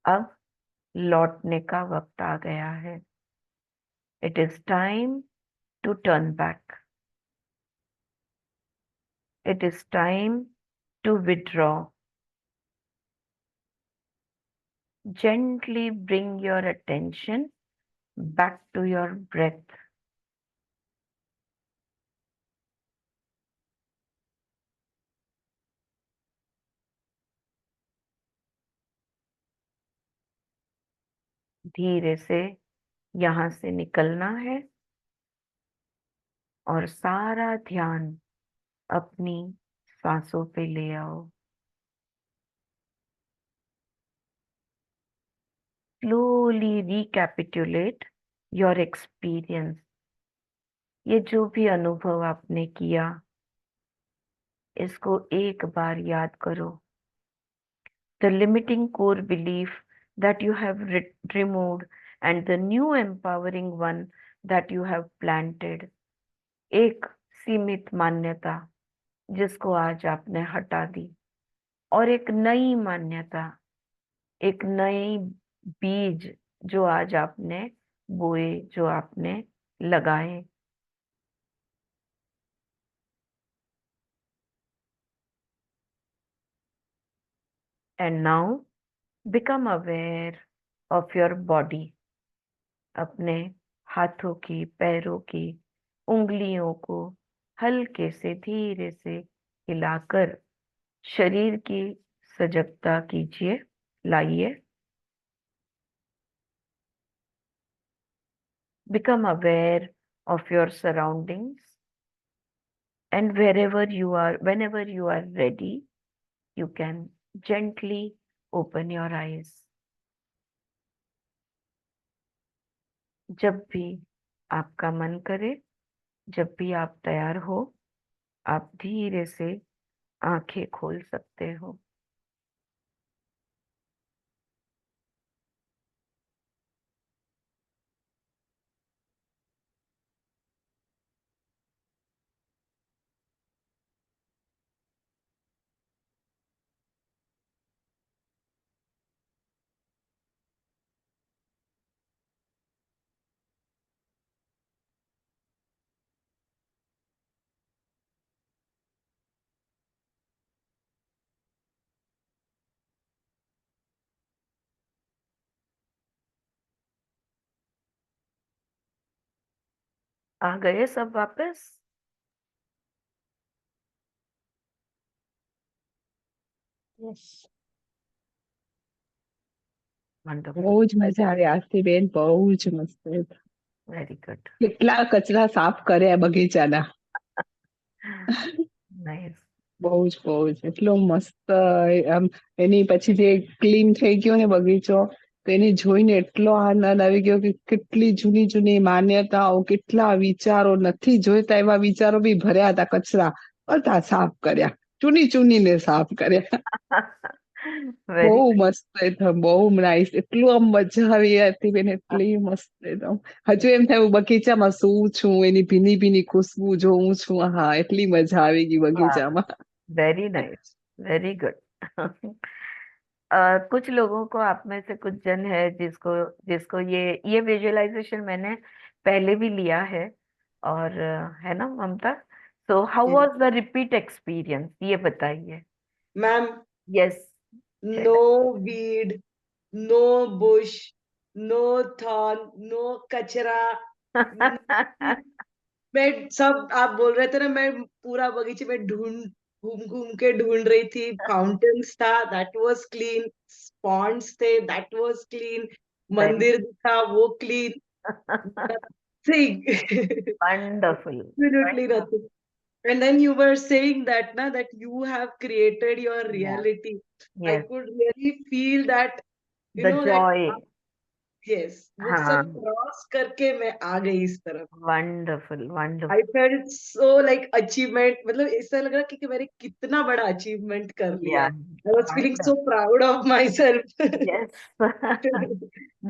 अब लौटने का वक्त आ गया है। It is time to turn back. It is time to withdraw. Gently bring your attention back to your breath. धीरे से यहाँ से निकलना है। और सारा ध्यान अपनी सांसों पे ले आओ। Slowly recapitulate your experience. ये जो भी अनुभव आपने किया, इसको एक बार याद करो। The limiting core belief that you have removed and the new empowering one that you have planted. एक सीमित मान्यता जिसको आज आपने हटा दी, और एक नई मान्यता, एक नई बीज जो आज आपने बोए, जो आपने लगाए। And now become aware of your body. अपने हाथों की, पैरों की उंगलियों को हल्के से, धीरे से हिलाकर शरीर की सजगता कीजिए, लाइए। Become aware of your surroundings, and wherever you are, whenever you are ready, you can gently open your eyes. जब भी आपका मन करे, जब भी आप तैयार हो, आप धीरे से आंखें खोल सकते हो। आ गए सब वापस? Wonderful. બહુ જ મજા આવી આરતીબેન, બહુ જ મસ્ત. Very good. કેટલા કચરા સાફ કર્યા બગીચાના. Nice. બહુ જ એટલો મસ્ત. આમ એની પછી જે ક્લીન થઈ ગયો ને બગીચો, તો એને જોઈને એટલો આનંદ આવી ગયો કે કેટલી જૂની જૂની માન્યતાઓ, કેટલા વિચારો, નથી જોઈતા એવા વિચારો બી ભર્યા હતા. કચરા બધા સાફ કર્યા, ચૂનીને સાફ કર્યા. Very બહુ મસ્ત એકદમ, બહુ નાઈસ. એટલું આમ મજા આવી હતી બેન, એટલી મસ્ત એકદમ. હજુ એમ થયું બગીચામાં શું છું, એની ભીની ભીની ખુશ્બુ જોઉં છું. હા, એટલી મજા આવી ગઈ બગીચામાં. very nice. Very good. कुछ लोगों को, आप में से कुछ जन है जिसको जिसको ये विजुअलाइजेशन मैंने पहले भी लिया है, और है ना Mamta? So how was the repeat experience, ये बताइए। Ma'am, yes. no weed, no bush, no thorn, no कचरा। मैं सब, आप बोल रहे थे ना, मैं पूरा बगीचे में घूम के ढूंढ रही थी। फाउंटेन्स था, दैट वाज क्लीन। पॉन्ड्स थे, दैट वाज क्लीन। मंदिर था, वो clean. Nothing. Wonderful. Absolutely nothing. And then you were saying that na, that you have created your reality. I Yes. could really feel that, you The know, joy. that yes, वो हाँ. सब क्रॉस करके मैं आ गई इस तरफ। Wonderful, wonderful. I felt so like achievement, मतलब ऐसा लग रहा कि मैंने कितना बड़ा अचीवमेंट कर लिया है। Yeah. I was feeling so proud of myself. Yes.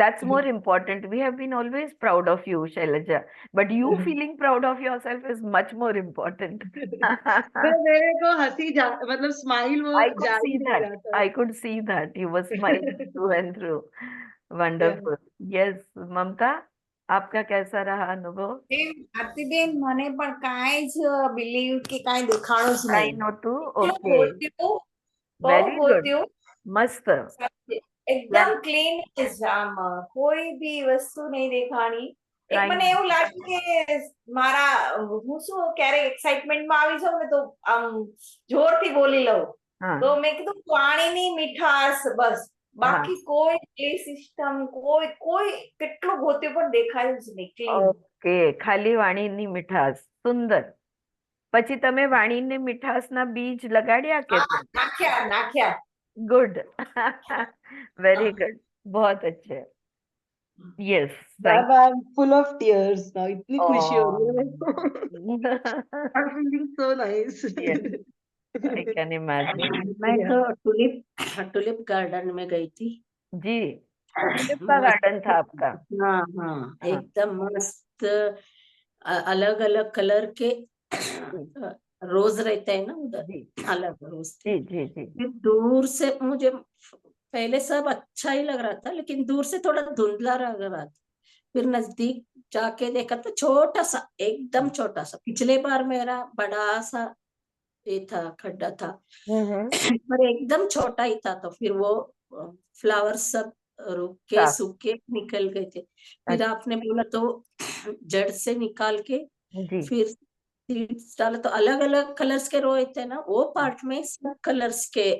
That's more important. We have been always proud of you, Shailaja, but you feeling proud of yourself is much more important. तो मेरे को मतलब स्माइल वो I could जा see ही नहीं that. रहा था। I could see that you were smiling through and through. Wonderful. Yes, Mamta, आपका कैसा रहा अनुभव? આરતીબેન, મને પણ કાંઈ જ બિલીવ કે કાંઈ દેખાણું જ I નહીં. know too. એટલું Okay. ગોત્યું, બહુ Very good. ગોત્યું. मस्त. એકદમ ક્લીન, આમ કોઈ બી વસ્તુ નહીં દેખાણી. એક Right. મને એવું લાગ્યું કે મારા હું શું ક્યારે એક્સાઇટમેન્ટમાં આવી જાઉં ને તો આમ જોરથી બોલી લઉં. हाँ. તો મેં કીધું પાણીની મીઠાશ, બસ બાકી કોઈ પ્લે સિસ્ટમ કોઈ કેટલું ગોત્યું પણ દેખાયું જ નહીં ક્લીન. ઓકે, ખાલી વાણીની મીઠાશ. સુંદર. પછી તમે વાણીની મીઠાશના બીજ લગાડ્યા કે નાખ્યા. गुड वेरी गुड, बहुत अच्छे. Yes, ma'am I am full of tears now, इतनी खुशी हो रही है मेरे को. I am feeling so nice. I can imagine. मैं तो टुलिप गार्डन में गई थी. जी, टुलिप का गार्डन था आपका? हाँ हाँ, एकदम मस्त. अलग अलग कलर के रोज रहते हैं ना उधर, अलग रोज थे. जी जी जी. फिर दूर से मुझे पहले सब अच्छा ही लग रहा था, लेकिन दूर से थोड़ा धुंधला लग रहा था. फिर नजदीक जाके देखा तो छोटा सा, एकदम छोटा सा. पिछले बार मेरा बड़ा सा ये था, खड्डा था, पर एकदम छोटा ही था. तो फिर वो फ्लावर सब रुक के साफ. सूख के निकल गए थे. फिर आपने बोला तो जड़ से निकाल के जी फिर सीड्स डाला, तो अलग अलग कलर्स के रोए थे ना, वो पार्ट में सब कलर्स के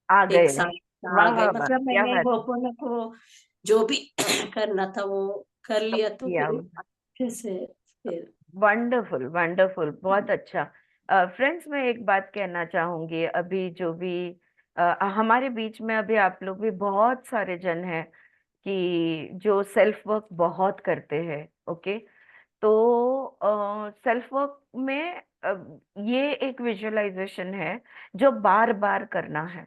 आ गए. एक साथ आ वाह, गए. वाह, मतलब क्या मैंने बात है. गोपन को जो भी करना था वो कर लिया. तो किया. फिर अच्छे से फिर वंडरफुल वंडरफुल, बहुत अच्छा. फ्रेंड्स, मैं एक बात कहना चाहूंगी. अभी जो भी हमारे बीच में अभी आप लोग भी बहुत सारे जन हैं कि जो सेल्फ वर्क बहुत करते हैं. ओके, तो सेल्फ वर्क में ये एक विजुअलाइजेशन है जो बार बार करना है,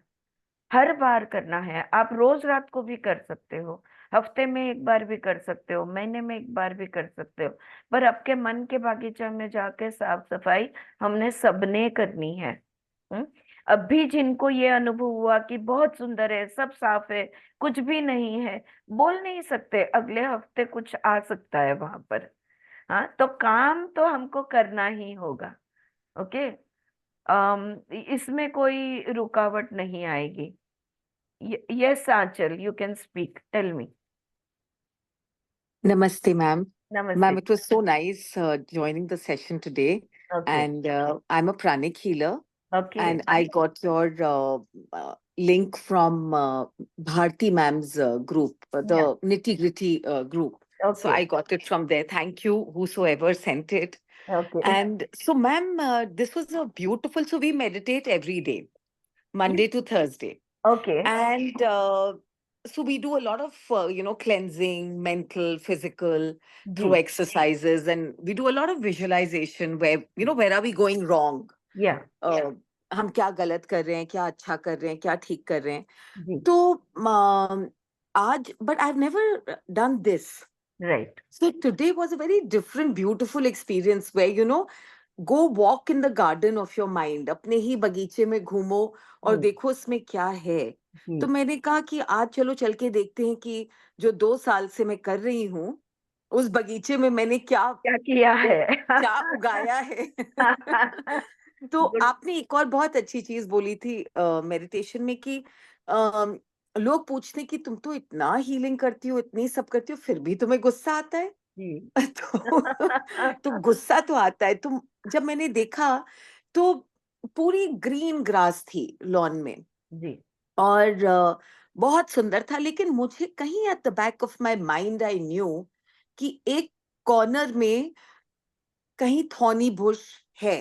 हर बार करना है. आप रोज रात को भी कर सकते हो, हफ्ते में एक बार भी कर सकते हो, महीने में एक बार भी कर सकते हो, पर आपके मन के बागीचा में जाके साफ सफाई हमने सबने करनी है. अभी जिनको ये अनुभव हुआ कि बहुत सुंदर है, सब साफ है, कुछ भी नहीं है, बोल नहीं सकते, अगले हफ्ते कुछ आ सकता है वहां पर. हाँ, तो काम तो हमको करना ही होगा. ओके, इसमें कोई रुकावट नहीं आएगी. Yes Anchal, you can speak. Tell me. Namaste, ma'am. Namaste. Ma'am, it was so nice joining the session today. Okay. And I'm a pranic healer. Okay. And I got your link from Bharti ma'am's group, the Nitty Gritty group. Okay. So I got it from there. Thank you, whosoever sent it. Okay. And so, ma'am, this was a beautiful. So we meditate every day, Monday to Thursday. Okay. And so we do a lot of, cleansing, mental, physical, through exercises. And we do a lot of visualization where, where are we going wrong? Yeah. हम क्या गलत कर रहे हैं, क्या अच्छा कर रहे हैं, क्या ठीक कर रहे हैं. जी. तो आज, but I've never done this. Right. So today was a very different, beautiful experience where, go walk in the garden of your mind. अपने ही बगीचे में घूमो और देखो उसमें क्या है. तो मैंने कहा कि आज चलो चल के देखते हैं कि जो 2 साल से मैं कर रही हूँ, उस बगीचे में मैंने क्या किया है, क्या उगाया है. तो आपने एक और बहुत अच्छी चीज बोली थी मेडिटेशन में कि लोग पूछते हैं कि तुम तो इतना हीलिंग करती हो, इतनी सब करती हो, फिर भी तुम्हें गुस्सा आता है. तो गुस्सा तो आता है. तो जब मैंने देखा तो पूरी ग्रीन ग्रास थी लॉन में जी. और बहुत सुंदर था. लेकिन मुझे कहीं at the back of my mind I knew कि एक कॉर्नर में कहीं थॉर्नी बुश है.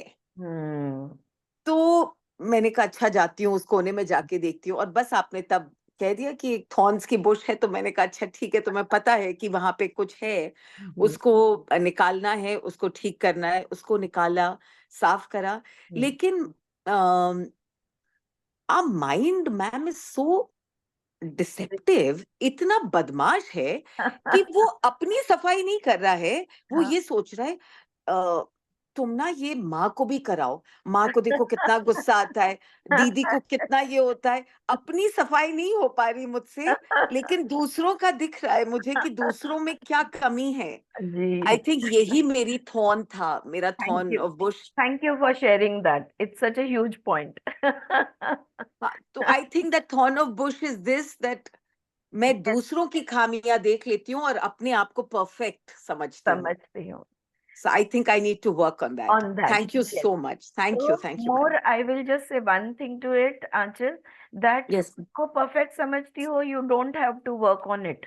तो मैंने कहा अच्छा जाती हूँ उस कोने में जाके देखती हूँ. और बस आपने तब कह दिया कि एक थॉर्न्स की बुश है, तो मैंने कहा अच्छा ठीक है, तुम्हें पता है कि वहां पे कुछ है, उसको निकालना है, उसको ठीक करना है. उसको निकाला, साफ करा. लेकिन our mind, ma'am, is so deceptive, इतना बदमाश है कि वो अपनी सफाई नहीं कर रहा है. वो ये सोच रहा है तुम ना ये माँ को भी कराओ, माँ को देखो कितना गुस्सा आता है, दीदी को कितना ये होता है. अपनी सफाई नहीं हो पा रही मुझसे, लेकिन दूसरों का दिख रहा है मुझे कि दूसरों में क्या कमी है. आई थिंक यही मेरी थॉर्न था, मेरा thorn of bush. Thank you for sharing that. It's such a huge point. तो I think that thorn of bush is this, that मैं दूसरों की खामियां देख लेती हूँ और अपने आप को परफेक्ट समझती हूँ. So I think I need to work on that. On that, Thank you yes. so much. Thank So you. Thank you. more, ma'am. I will just say one thing to it, Aanchal, that Yes. को perfect समझती हो, you don't have to work on it.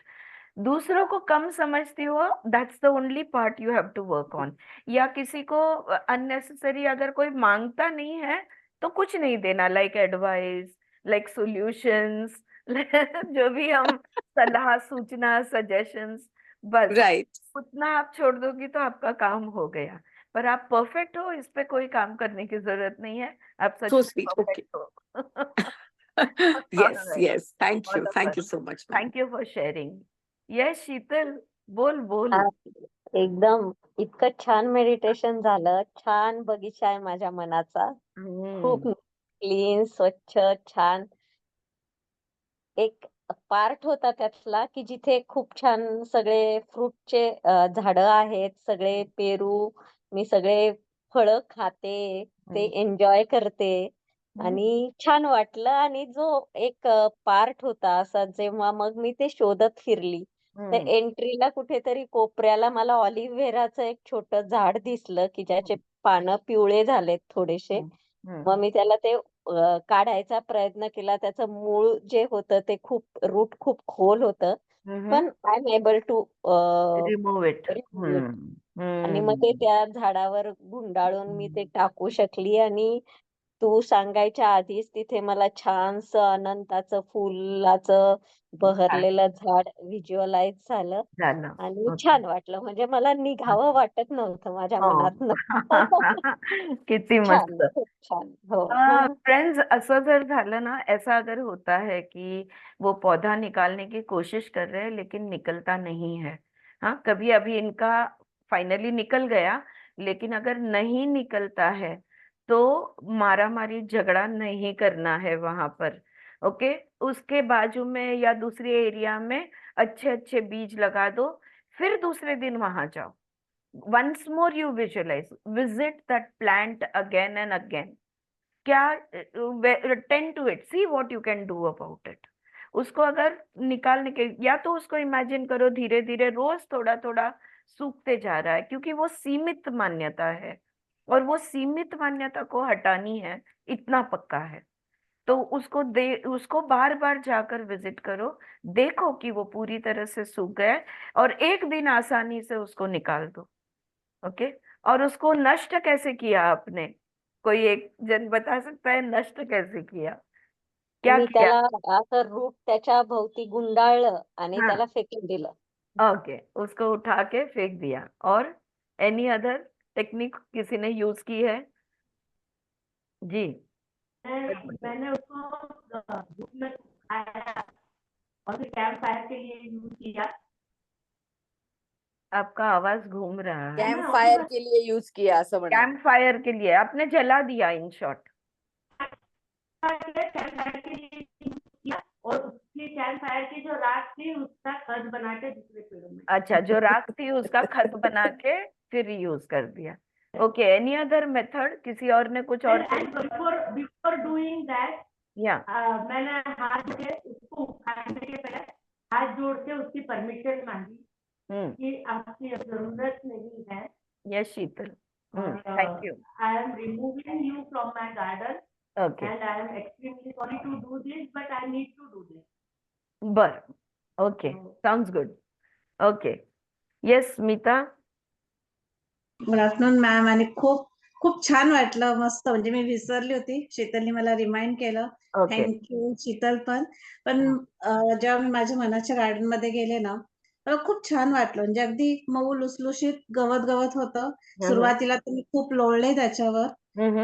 दूसरों को कम समझती हो, that's the only part you have to work on. या किसी को unnecessary अगर कोई मांगता नहीं है तो कुछ नहीं देना, like advice, like solutions, जो भी हम सलाह, सूचना, suggestions, बस Right. उतना आप छोड़ दोगी तो आपका काम हो गया. पर आप परफेक्ट हो, इस पे कोई काम करने की जरूरत नहीं है. आप सच So में sweet. Okay. परफेक्ट हो. Yes. Alright. Yes. Thank All you. of Thank you us. so much, ma'am. Thank you for sharing. Yes, शीतल, बोल बोल. हा, एकदम इतकं छान मेडिटेशन झालं. छान बगीचा आहे माझ्या मनाचा. खूप हम्म. क्लीन, स्वच्छ, छान. एक पार्ट होता त्यातला की जिथे खूप छान सगळे फ्रूटचे झाडं आहेत, सगळे पेरू, मी सगळे फळं खाते, ते एन्जॉय करते आणि छान वाटलं. आणि जो एक पार्ट होता असा, जेव्हा मग मी ते शोधत फिरली, तर एंट्रीला कुठेतरी कोपऱ्याला मला ऑलिव्हेराचं एक छोटं झाड दिसलं की ज्याचे पानं पिवळे झालेत थोडेसे. मग मी त्याला ते काढायचा प्रयत्न केला. त्याचं मूळ जे होतं ते रूट खूप खोल होतं, पण I am able to remove it. आणि मग ते त्या झाडावर गुंडाळून मी ते टाकू शकली. आणि तू सांगायच्या आधीच तिथे मला छानसं अनंताचं फुलाचं बहरलेलं झाड व्हिज्युअलाइज झालं झालं. आणि छान वाटलं. म्हणजे मला निघावं वाटत नव्हतं माझ्या मनातनं. किती छान, मस्त. खूप छान. हो. फ्रेंड्स, असं जर झालं ना, ऐसा अगर होता है कि वो पौधा निकालने की कोशिश कर रहे हैं लेकिन निकलता नहीं है, हाँ, कभी अभी इनका फाइनली निकल गया, लेकिन अगर नहीं निकलता है तो मारामारी झगड़ा नहीं करना है वहां पर. ओके, उसके बाजू में या दूसरे एरिया में अच्छे अच्छे बीज लगा दो, फिर दूसरे दिन वहां जाओ. once more you visualize, visit that plant again and again. क्या tend to it, see what you can do about it. उसको अगर निकालने के, या तो उसको इमेजिन करो धीरे धीरे रोज थोड़ा थोड़ा सूखते जा रहा है, क्योंकि वो सीमित मान्यता है और वो सीमित मान्यता को हटानी है, इतना पक्का है. तो उसको बार बार जाकर विजिट करो, देखो कि वो पूरी तरह से सूख गया है, और एक दिन आसानी से उसको निकाल दो. ओके, और उसको नष्ट कैसे किया आपने? कोई एक जन बता सकता है नष्ट कैसे किया? क्या मी किया? त्याला असं रूट त्याच्या भोवती गुंडाळलं आणि हाँ. त्याला फेकून दिलं. ओके, उसको उठा के फेंक दिया. और एनी अदर टेक्निक किसी ने यूज की है? जी. मैंने उसको धूप में सुखाया और फिर कैंप फायर के लिए यूज किया. आपका आवाज घूम रहा है. कैंप फायर के लिए यूज किया असं म्हणा. कैंप फायर के लिए आपने जला दिया, इन शॉर्ट. कैंप फायर के लिए यूज किया और उसकी कैंप फायर की जो राख थी उसका खत बना के दूसरे पेड़ों में. अच्छा, जो राख थी उसका खत बना के फिर यूज कर दिया. Okay, any other method? किसी और ने कुछ और? बिफोर डूइंग दैट, या मैंने हाथ जोड़ के उसको उठाने के पहले हाथ जोड़ के उसकी परमिशन मांगी कि आपकी अब जरूरत नहीं है. Yes Sheetal, thank you. I am removing you from my garden okay, and I am extremely sorry to do this, but I need to do this. बर. Okay, sounds good. Okay, yes Smita. Good afternoon ma'am. आणि खूप खूप छान वाटलं, मस्त. म्हणजे मी विसरली होती, शीतलनी मला रिमाइंड केलं. ओके. थँक्यू शीतल. पण जेव्हा मी माझ्या मनाच्या गार्डन मध्ये गेले ना, मला खूप छान वाटलं. म्हणजे अगदी मऊ लुसलुशीत गवत होतं. सुरुवातीला तर मी खूप लोळले त्याच्यावर.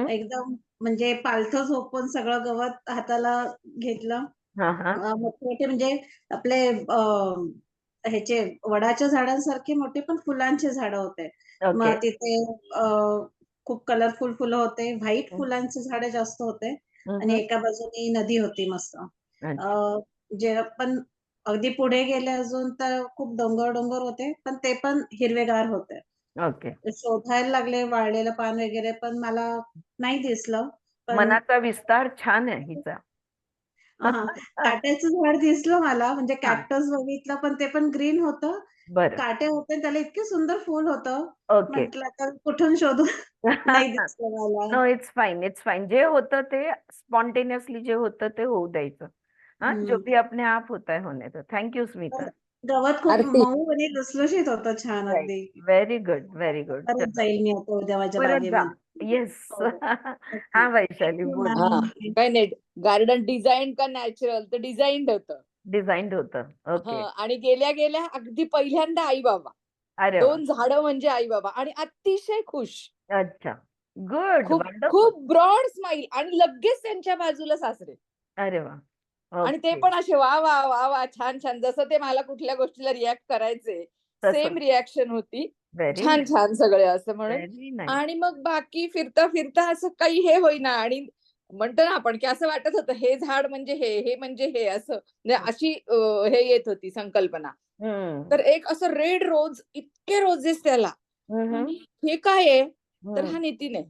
एकदम म्हणजे पालथं झोपून सगळं गवत हाताला घेतलं. मोठे म्हणजे आपले ह्याचे वडाच्या झाडांसारखे मोठे पण फुलांचे झाड होते. मग तिथे खूप कलरफुल फुलं होते. व्हाईट फुलांचे झाडे जास्त होते आणि एका बाजूने नदी होती मस्त. जे पण अगदी पुढे गेले अजून तर खूप डोंगर होते, पण ते पण हिरवेगार होते. ओके, शोधायला लागले वाळलेलं पान वगैरे, पण मला नाही दिसलं. पण मनाचा विस्तार छान आहे हिचा. काट्याचं झाड दिसलं मला, म्हणजे कॅक्टस बघितलं, पण ते पण ग्रीन होतं बरं. काटे होते त्याला इतके सुंदर फूल होतं. ओके. म्हटलं आता कुठून शोधू? नाही दिसलं मला. No, it's fine, it's fine. जे होतं ते स्पॉन्टेनियसली जे होतं ते होऊ द्यायचं. हाँ, जो भी अपने आप होता है होने दो. Thank you Smita. गवत खूप आरती मऊ आणि लुसलुशीत होतं छान राईट. अगदी. Very good, very good. परत जाईल मी आता उद्या माझ्या परत जा. बागेमध्ये. येस. हो. नक्की. हा वैशाली बोल. हा मॅम. काय नाही गार्डन डिझाईन का नॅचरल तर डिझाईन्ड होतं. डिझाईन्ड होतं. ओके. आणि गेल्या गेल्या अगदी पहिल्यांदा आई बाबा अरे वा. 2 झाडं म्हणजे आई बाबा आणि अतिशय खुश. अच्छा. गुड. खूप वंडरफुल. खूप ब्रॉड स्माइल आणि लगेच त्यांच्या बाजूला सासरे अरे वा. आणि ते ओके. पण असे वा वा वा वा छान छान जसं ते मला कुठल्या गोष्टीला रिॲक्ट करायचे सेम तसं. रिॲक्शन होती. व्हेरी छान नाईस. छान सगळे असं म्हणून व्हेरी नाईस. आणि मग बाकी फिरता फिरता असं काही हे होईना आणि म्हणतो ना आपण की असं वाटत होतं हे झाड म्हणजे हे म्हणजे हे असं म्हणजे अशी हे येत होती संकल्पना. तर एक असं रेड रोज इतके रोजेस त्याला आणि हे काय आहे तर हा नितीन आहे.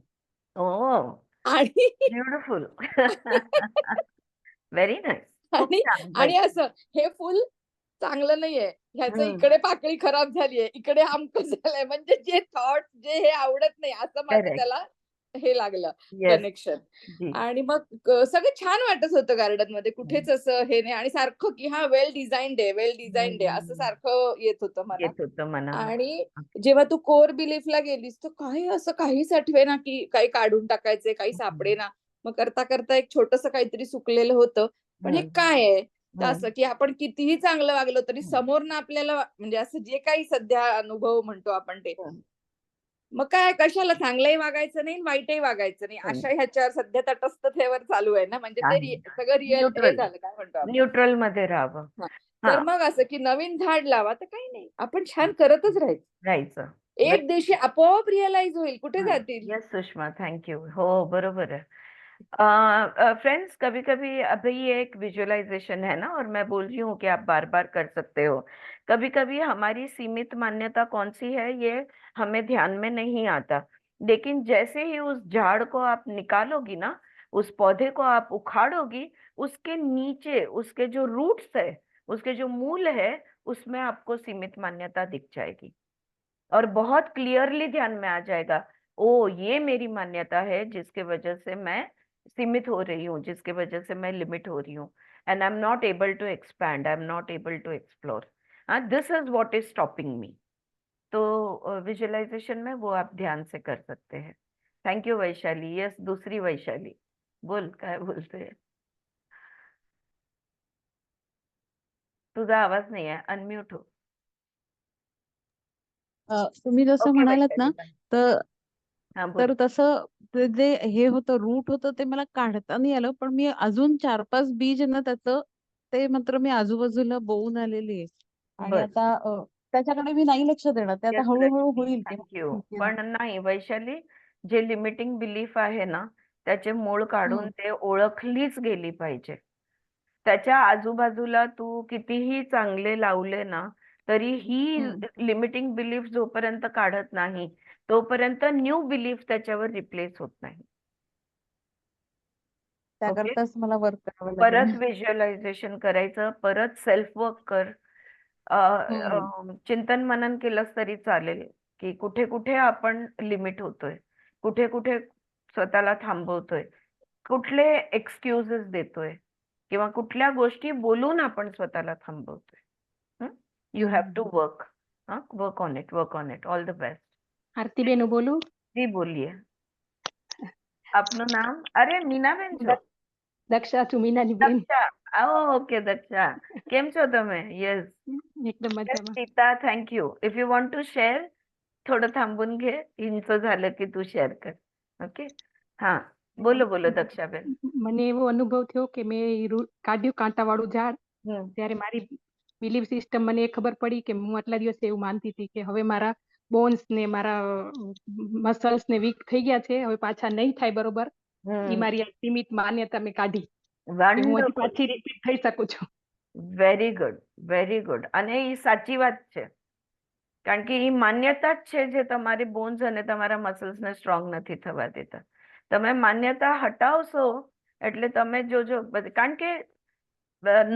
ओ, आणि ब्युटिफुल. Very nice. खूप आणि छान. आणि असं हे फुल चांगलं नाहीये ह्याचं हम्म. इकडे पाकळी खराब झालीये इकडे अमकं झालंय म्हणजे जे थॉट जे हे आवडत नाही असं माझं Correct. त्याला हे लागलं येस. कनेक्शन. जी. आणि मग सगळं छान वाटत होतं गार्डन मध्ये कुठेच असं हे नाही आणि सारखं की हा वेल डिझाईन्ड आहे वेल डिझाईन्ड आहे असं सारखं येत होतं मनात. येत होतं मनाला. आणि जेव्हा तू कोर बिलीफला गेलीस तर काही असं काहीच आठवे ना की काही काढून टाकायचे काही सापडे ना मग करता करता एक छोटस काहीतरी सुकलेलं होतं पण हे काय आहे तर असं की आपण कितीही चांगलं वागलो तरी समोर ना आपल्याला म्हणजे असं जे काही सध्या अनुभव म्हणतो आपण ते मग काय कशाला चांगलंही वागायचं नाही वाईटही वागायचं नाही अशा ह्याच्यावर सध्या तटस्थतेवर चालू आहे ना म्हणजे ते सगळं रिअल हे न्यूट्रल. झालं काय म्हणतो आपण. न्यूट्रल मध्ये राहावं. तर मग असं की नवीन झाड लावा तर काही नाही आपण छान करतच राहायचं राहायचं. एक दिवशी आपोआप रिअलाइज होईल कुठे जातील. Yes Sushma, thank you. हो बरोबर है. फ्रेंड्स, कभी कभी अभी ये एक विजुअलाइजेशन है ना, और मैं बोल रही हूँ कि आप बार बार कर सकते हो. कभी कभी हमारी सीमित मान्यता कौन सी है ये हमें ध्यान में नहीं आता, लेकिन जैसे ही उस झाड़ को आप निकालोगी ना, उस पौधे को आप उखाड़ोगी, उसके नीचे उसके जो रूट्स है, उसके जो मूल है, उसमें आपको सीमित मान्यता दिख जाएगी और बहुत क्लियरली ध्यान में आ जाएगा. ओ, ये मेरी मान्यता है जिसके वजह से मैं सीमित हो रही हूँ, जिसके वजह से मैं लिमिट हो रही हूँ, and I am not able to expand, I am not able to explore. This is what is stopping me. तो विजुअलाइजेशन में वो आप ध्यान से कर सकते हैं. Thank you Vaishali. यस, दूसरी वैशाली बोल, काय बोलते है. तुझा आवाज नाही आहे, अनम्यूट हो. तुम्ही जसं ओके म्हणालात ना वैशाली. तर हा बोल. तसं ते जे हे होतं रूट होतं ते मला काढता नाही आलं पण मी अजून 4-5 बीज ना त्याचं ते मात्र मी आजूबाजूला बोवून आलेली आहे आणि बर. आता त्याच्याकडे मी नाही लक्ष देणार ते आता येस हळूहळू लक्ष्मी, होईल ते. थँक्यू. पण नाही वैशाली, जे लिमिटिंग बिलीफ आहे ना, त्याचे मूळ काढून ते ओळखलीच गेली पाहिजे. त्याच्या आजूबाजूला तू कितीही चांगले लावले ना, तरी ही लिमिटिंग बिलीफ जोपर्यंत काढत नाही तोपर्यंत न्यू बिलीफ त्याच्यावर रिप्लेस होत नाही. ओके, त्याकरताच मला वर्क करावं परत लागेल. व्हिज्युअलायझेशन करायचं, परत सेल्फ वर्क कर. चिंतन मनन केलंस तरी चालेल की कुठे कुठे आपण लिमिट होतोय, कुठे कुठे स्वतःला थांबवतोय, कुठले एक्सक्युजेस देतोय किंवा कुठल्या गोष्टी बोलून आपण स्वतःला थांबवतोय. You have to work. Work on it, work on it. All the best. Aarti Benu बोलू? जी बोलिए. આપનું નામ? અરે મીનાબેન છો? દક્ષા સુમીનાની બેન. દક્ષા. ઓકે દક્ષા, કેમ છો તમે? યસ, एकदम मજામાં. Sita, thank you. If you want to share, थोडं थांबून घे, हिंचं झालं की तू शेअर कर. ओके, હા બોલો બોલો દક્ષાબેન. મને એવો અનુભવ થયો કે મેં કાઢ્યું કાંટાવાળું ઝાડ ત્યારે મારી બિલીફ સિસ્ટમ મને એ ખબર પડી કે હું આટલા દિવસે એવું માનતી હતી કે હવે મારા બોન્સ ને મારા મસલ્સ ને વીક થઈ ગયા છે, હવે પાછા નહીં થાય બરોબર. ઈ મારી આ સીમિત માન્યતા મેં કાઢી કે હું હજી પાછી રિપીટ થઈ શકું છું. Very good, very good. અને એ સાચી વાત છે, કારણ કે એ માન્યતા જ છે જે તમારી બોન્સ અને તમારા મસલ્સને સ્ટ્રોંગ નથી થવા દેતા. તમે માન્યતા હટાવશો એટલે તમે જોજો, કારણ કે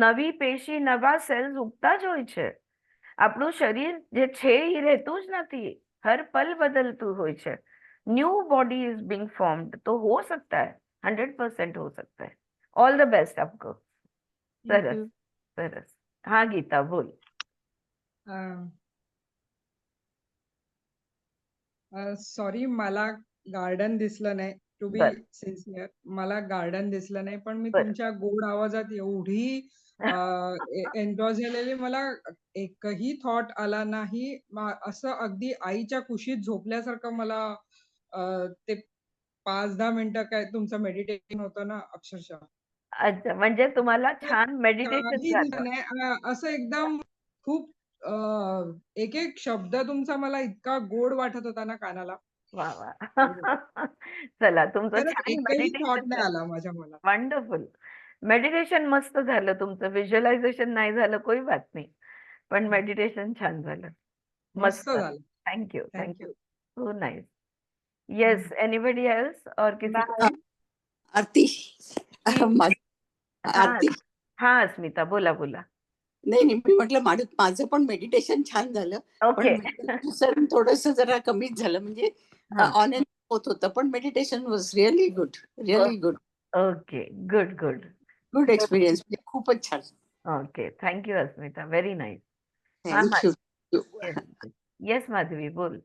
નવી પેશી, નવા સેલ્સ ઉગતા જ હોય છે. આપણું શરીર જે છે એ રહેતું જ નથી, हर पल बदलતું હોય છે. New body is being formed, तो हो सकता है, 100% हो सकता है. ऑल द बेस्ट आपको. Thank Saras you. सरस. हाँ गीता बोल. सॉरी, मला गार्डन दिसलं नाही. टू बी बर सिन्सिअर, मला गार्डन दिसलं नाही, पण मी बर तुमच्या गोड आवाजात एवढी एन्जॉय झालेली, मला एकही थॉट आला नाही. असं अगदी आईच्या कुशीत झोपल्यासारखं मला ते 5-10 मिनिटं काय तुमचं मेडिटेशन होतं ना, अक्षरशः अच्छा, म्हणजे तुम्हाला ते छान मेडिटेशन काही झालं. नाही. असं एकदम खूप एक एक शब्द तुमचा मला इतका गोड वाटत होता ना कानाला. वा वा. चला, तुमचं खरंच छान एकही थॉट मेडिटेशन नाही झालं. आला माझ्या मनात. वंडरफुल. मेडिटेशन मस्त झालं तुमचं. व्हिज्युअलायझेशन नाही झालं कोई बात नाही, पण मेडिटेशन छान झालं. मस्त मस्त. झालं. Thank you thank you. So nice. Yes, anybody else और किसी को? आरती जी. माझ- हाँ आरती हाँ अस्मिता, बोला बोला. नाही नाही, मी म्हटलं माझं पण मेडिटेशन छान झालं, पण ओके. थोडस जरा कमीच झालं, म्हणजे हाँ. ऑन एंड होत होतं, पण meditation was really good, really good, okay, good good. Good experience, म्हणजे खूपच छान. ओके, थँक्यू अस्मिता, व्हेरी नाइस. हाँ थँक्यू. यस यस माधवी बोल.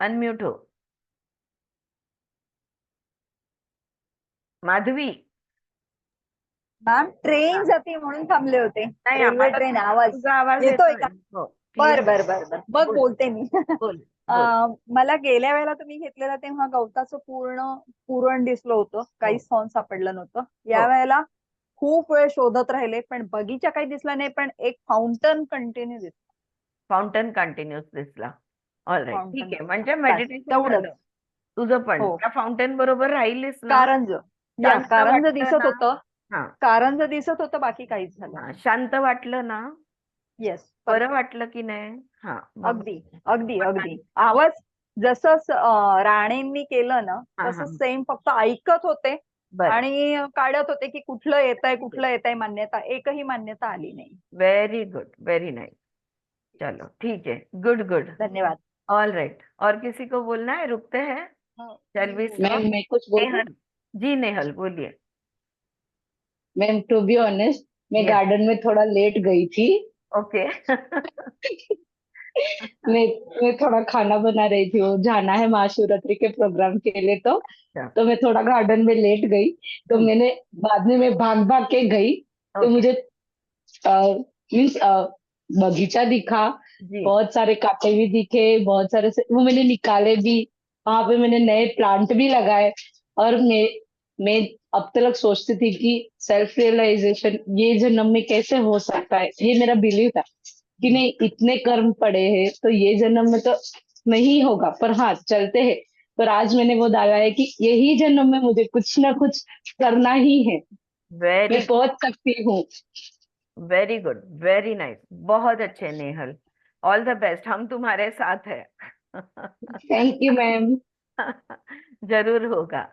अनम्यूट हो माधवी. मॅम ट्रेन जाते म्हणून थांबले होते. नाही, रेल्वे आम्हाला ट्रेन आवाज तुझा आवाज येतोय येतोय. का? हो, बर clear. बर बर बर बघ बोल. बोलते मी. बोल बोल. मला गेल्या वेळेला तुम्ही घेतलेला तेव्हा गवताचं पूर्ण पुरण दिसलं होतं, काहीच सॉन सापडलं नव्हतं. या वेळेला खूप वेळ शोधत राहिले, पण बगीचा काही दिसला नाही, पण एक फाउंटन कंटिन्यू दिसला. फाउंटन कंटिन्यूस दिसला. ऑल राईट, ठीक आहे. म्हणजे बस, मेडिटेशन तेवढंच. झालं तुझं पण. हो. त्या फाउंटन बरोबर राहिलीस ना. कारंज शांत कारंज वाटलं दिसत ना? होतं, हा कारंज दिसत होतं, बाकी काहीच झालं. हा, शांत वाटलं ना, येस, बरं वाटलं की नाही? हा मग अगदी अगदी अगदी. आवाज जसं राणेंनी केलं ना, हा, तसं हा. सेम, फक्त ऐकत होते बरं, आणि काढत होते की कुठलं येतंय मान्यता. एकही मान्यता आली नाही. Very good, very nice. चलो ठीक है, गुड गुड. धन्यवाद. All right. और किसी को बोलना है? रुकते हैं. Shall we stop? मैम मैं कुछ बोल दूं? नेहल जी, नेहल बोलिए. मैम टू बी ऑनेस्ट, मैं Yes. गार्डन में थोड़ा लेट गई थी. ओके. मैं थोड़ा खाना बना रही थी, वो जाना है महाशिवरात्रि के प्रोग्राम के लिए, तो मैं थोड़ा गार्डन में लेट गई. तो मैंने बाद में मैं भाग भाग के गई, तो ओके मुझे मीन्स बगीचा दिखा, जी. बहुत सारे कांटे भी दिखे, बहुत सारे वो मैंने निकाले भी. वहां पे मैंने नए प्लांट भी लगाए. और मैं अब तक सोचती थी कि सेल्फ रियलाइजेशन ये जन्म में कैसे हो सकता है. ये मेरा बिलीव था कि नहीं, इतने कर्म पड़े हैं तो ये जन्म में तो नहीं होगा, पर हाँ चलते हैं. पर आज मैंने वो डाला है कि यही जन्म में मुझे कुछ ना कुछ करना ही है. वेरी मैं पहुंच सकती हूँ. Very good, very nice. बहुत अच्छे नेहल. All the best. हम तुम्हारे साथ हैं. Thank you ma'am. जरूर होगा.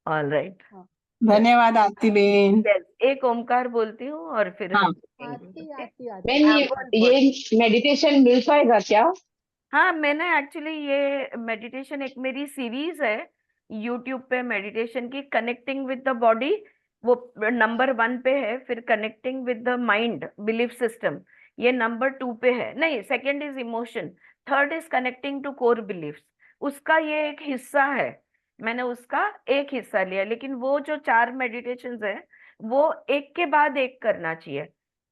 All right. धन्यवाद आरती बेन. यस, एक ओमकार बोलती हूँ और फिर हाँ. हम देखेंगे. मैम ये मेडिटेशन मिल पाएगा क्या? हाँ, मैंने एक्चुअली ये मेडिटेशन, एक मेरी सीरीज है यूट्यूब पे मेडिटेशन की, कनेक्टिंग विद द बॉडी, वो नंबर 1 पे है. फिर connecting with the mind belief system, ये नंबर 2 पे है. नहीं, second is emotion, third is connecting to core beliefs. उसका ये एक हिस्सा है, मैंने उसका एक हिस्सा लिया. लेकिन वो जो 4 मेडिटेशंस है वो एक के बाद एक करना चाहिए.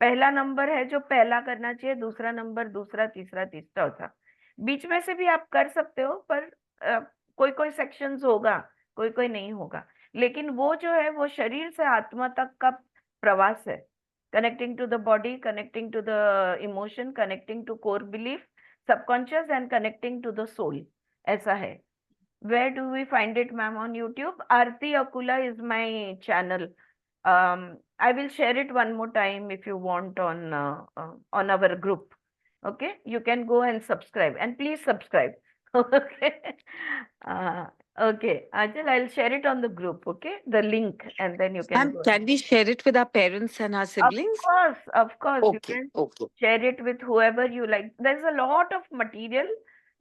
पहला नंबर है जो पहला करना चाहिए, दूसरा नंबर दूसरा, तीसरा तीसरा, चौथा. बीच में से भी आप कर सकते हो, पर कोई कोई सेक्शंस होगा, कोई कोई नहीं होगा. लेकिन वो जो है वो शरीर से आत्मा तक का प्रवास है. Connecting to the body, connecting to the emotion, connecting to core belief, subconscious, and connecting to the soul. ऐसा है. Where do we find it, ma'am? On YouTube? Aarti Akula is my channel. I will share it one more time if you want on our group. Okay, you can go and subscribe, and please subscribe. Okay. Okay, Ajal, I'll share it on the group, okay? The link, and then you can Ma'am, go. can we share it with our parents and our siblings? Of course, you Okay, can okay. share it with whoever you like. There's a lot of material.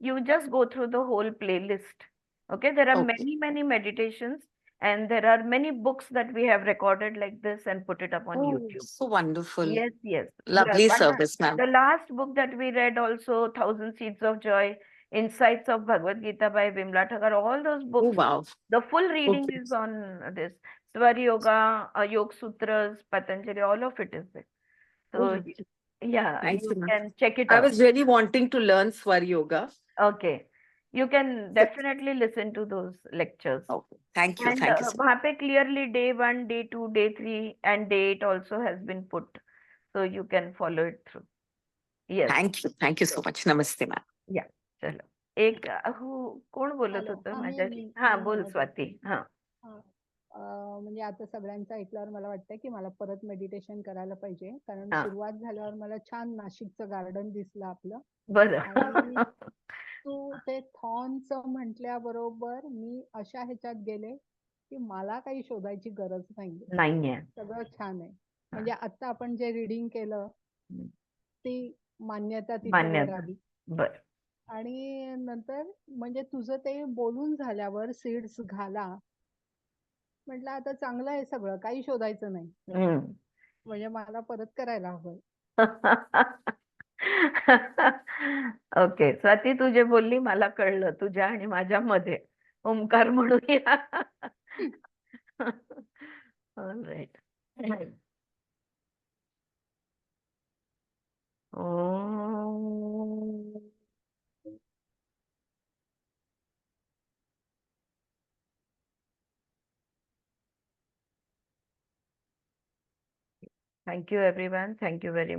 You just go through the whole playlist. Okay, there are Okay. many meditations, and there are many books that we have recorded like this and put it up on Oh, YouTube. so wonderful. Yes. Lovely service, ma'am. The last book that we read also, Thousand Seeds of Joy, Insights of Bhagavad Gita by Vimla Thakur, all those Oh, books, wow. the full reading Okay. is on this. Swar Yoga, Yoga Sutras, Patanjali, all of it is there. So, yeah, Thank you you, ma'am. can check it I out. was really wanting to learn Swar Yoga. Okay. You can definitely listen to those lectures. Okay. Thank you. And Thank you so much. वहाँ पे clearly day 1, day 2, day 3 and day 8 also has been put. So you can follow it through. Yes. Thank you. Thank you so much. Namaste, ma'am. Yeah. चलो. एक कोण बोलत हॅलो होतं हा माझ्याशी? मी हा, मी बोल म्हणत स्वाती. होते हा. हा. म्हणजे आता सगळ्यांचं ऐकल्यावर मला वाटतंय की मला परत मेडिटेशन करायला पाहिजे कारण हा. सुरुवात झाल्यावर मला छान नाशिकचं गार्डन दिसलं आपलं बरं. आणि तू ते थॉर्नचं म्हटल्याबरोबर मी अशा ह्याच्यात गेले की मला काही शोधायची गरज नाहीये. नाहीये. सगळं छान आहे. म्हणजे आता आपण जे रीडिंग केलं ती मान्यता तिथे वर मान्यता. आली. बरं. आणि नंतर म्हणजे तुझं ते बोलून झाल्यावर सीड्स घाला म्हटलं आता चांगलं आहे सगळं काही शोधायचं नाही हम्म. म्हणजे मला परत करायला हवंय. ओके, स्वाती तू जे बोलली मला कळलं तुझ्या आणि माझ्या मध्ये. ओंकार म्हणूया. Alright. Om. Thank you, everyone. Thank you very much.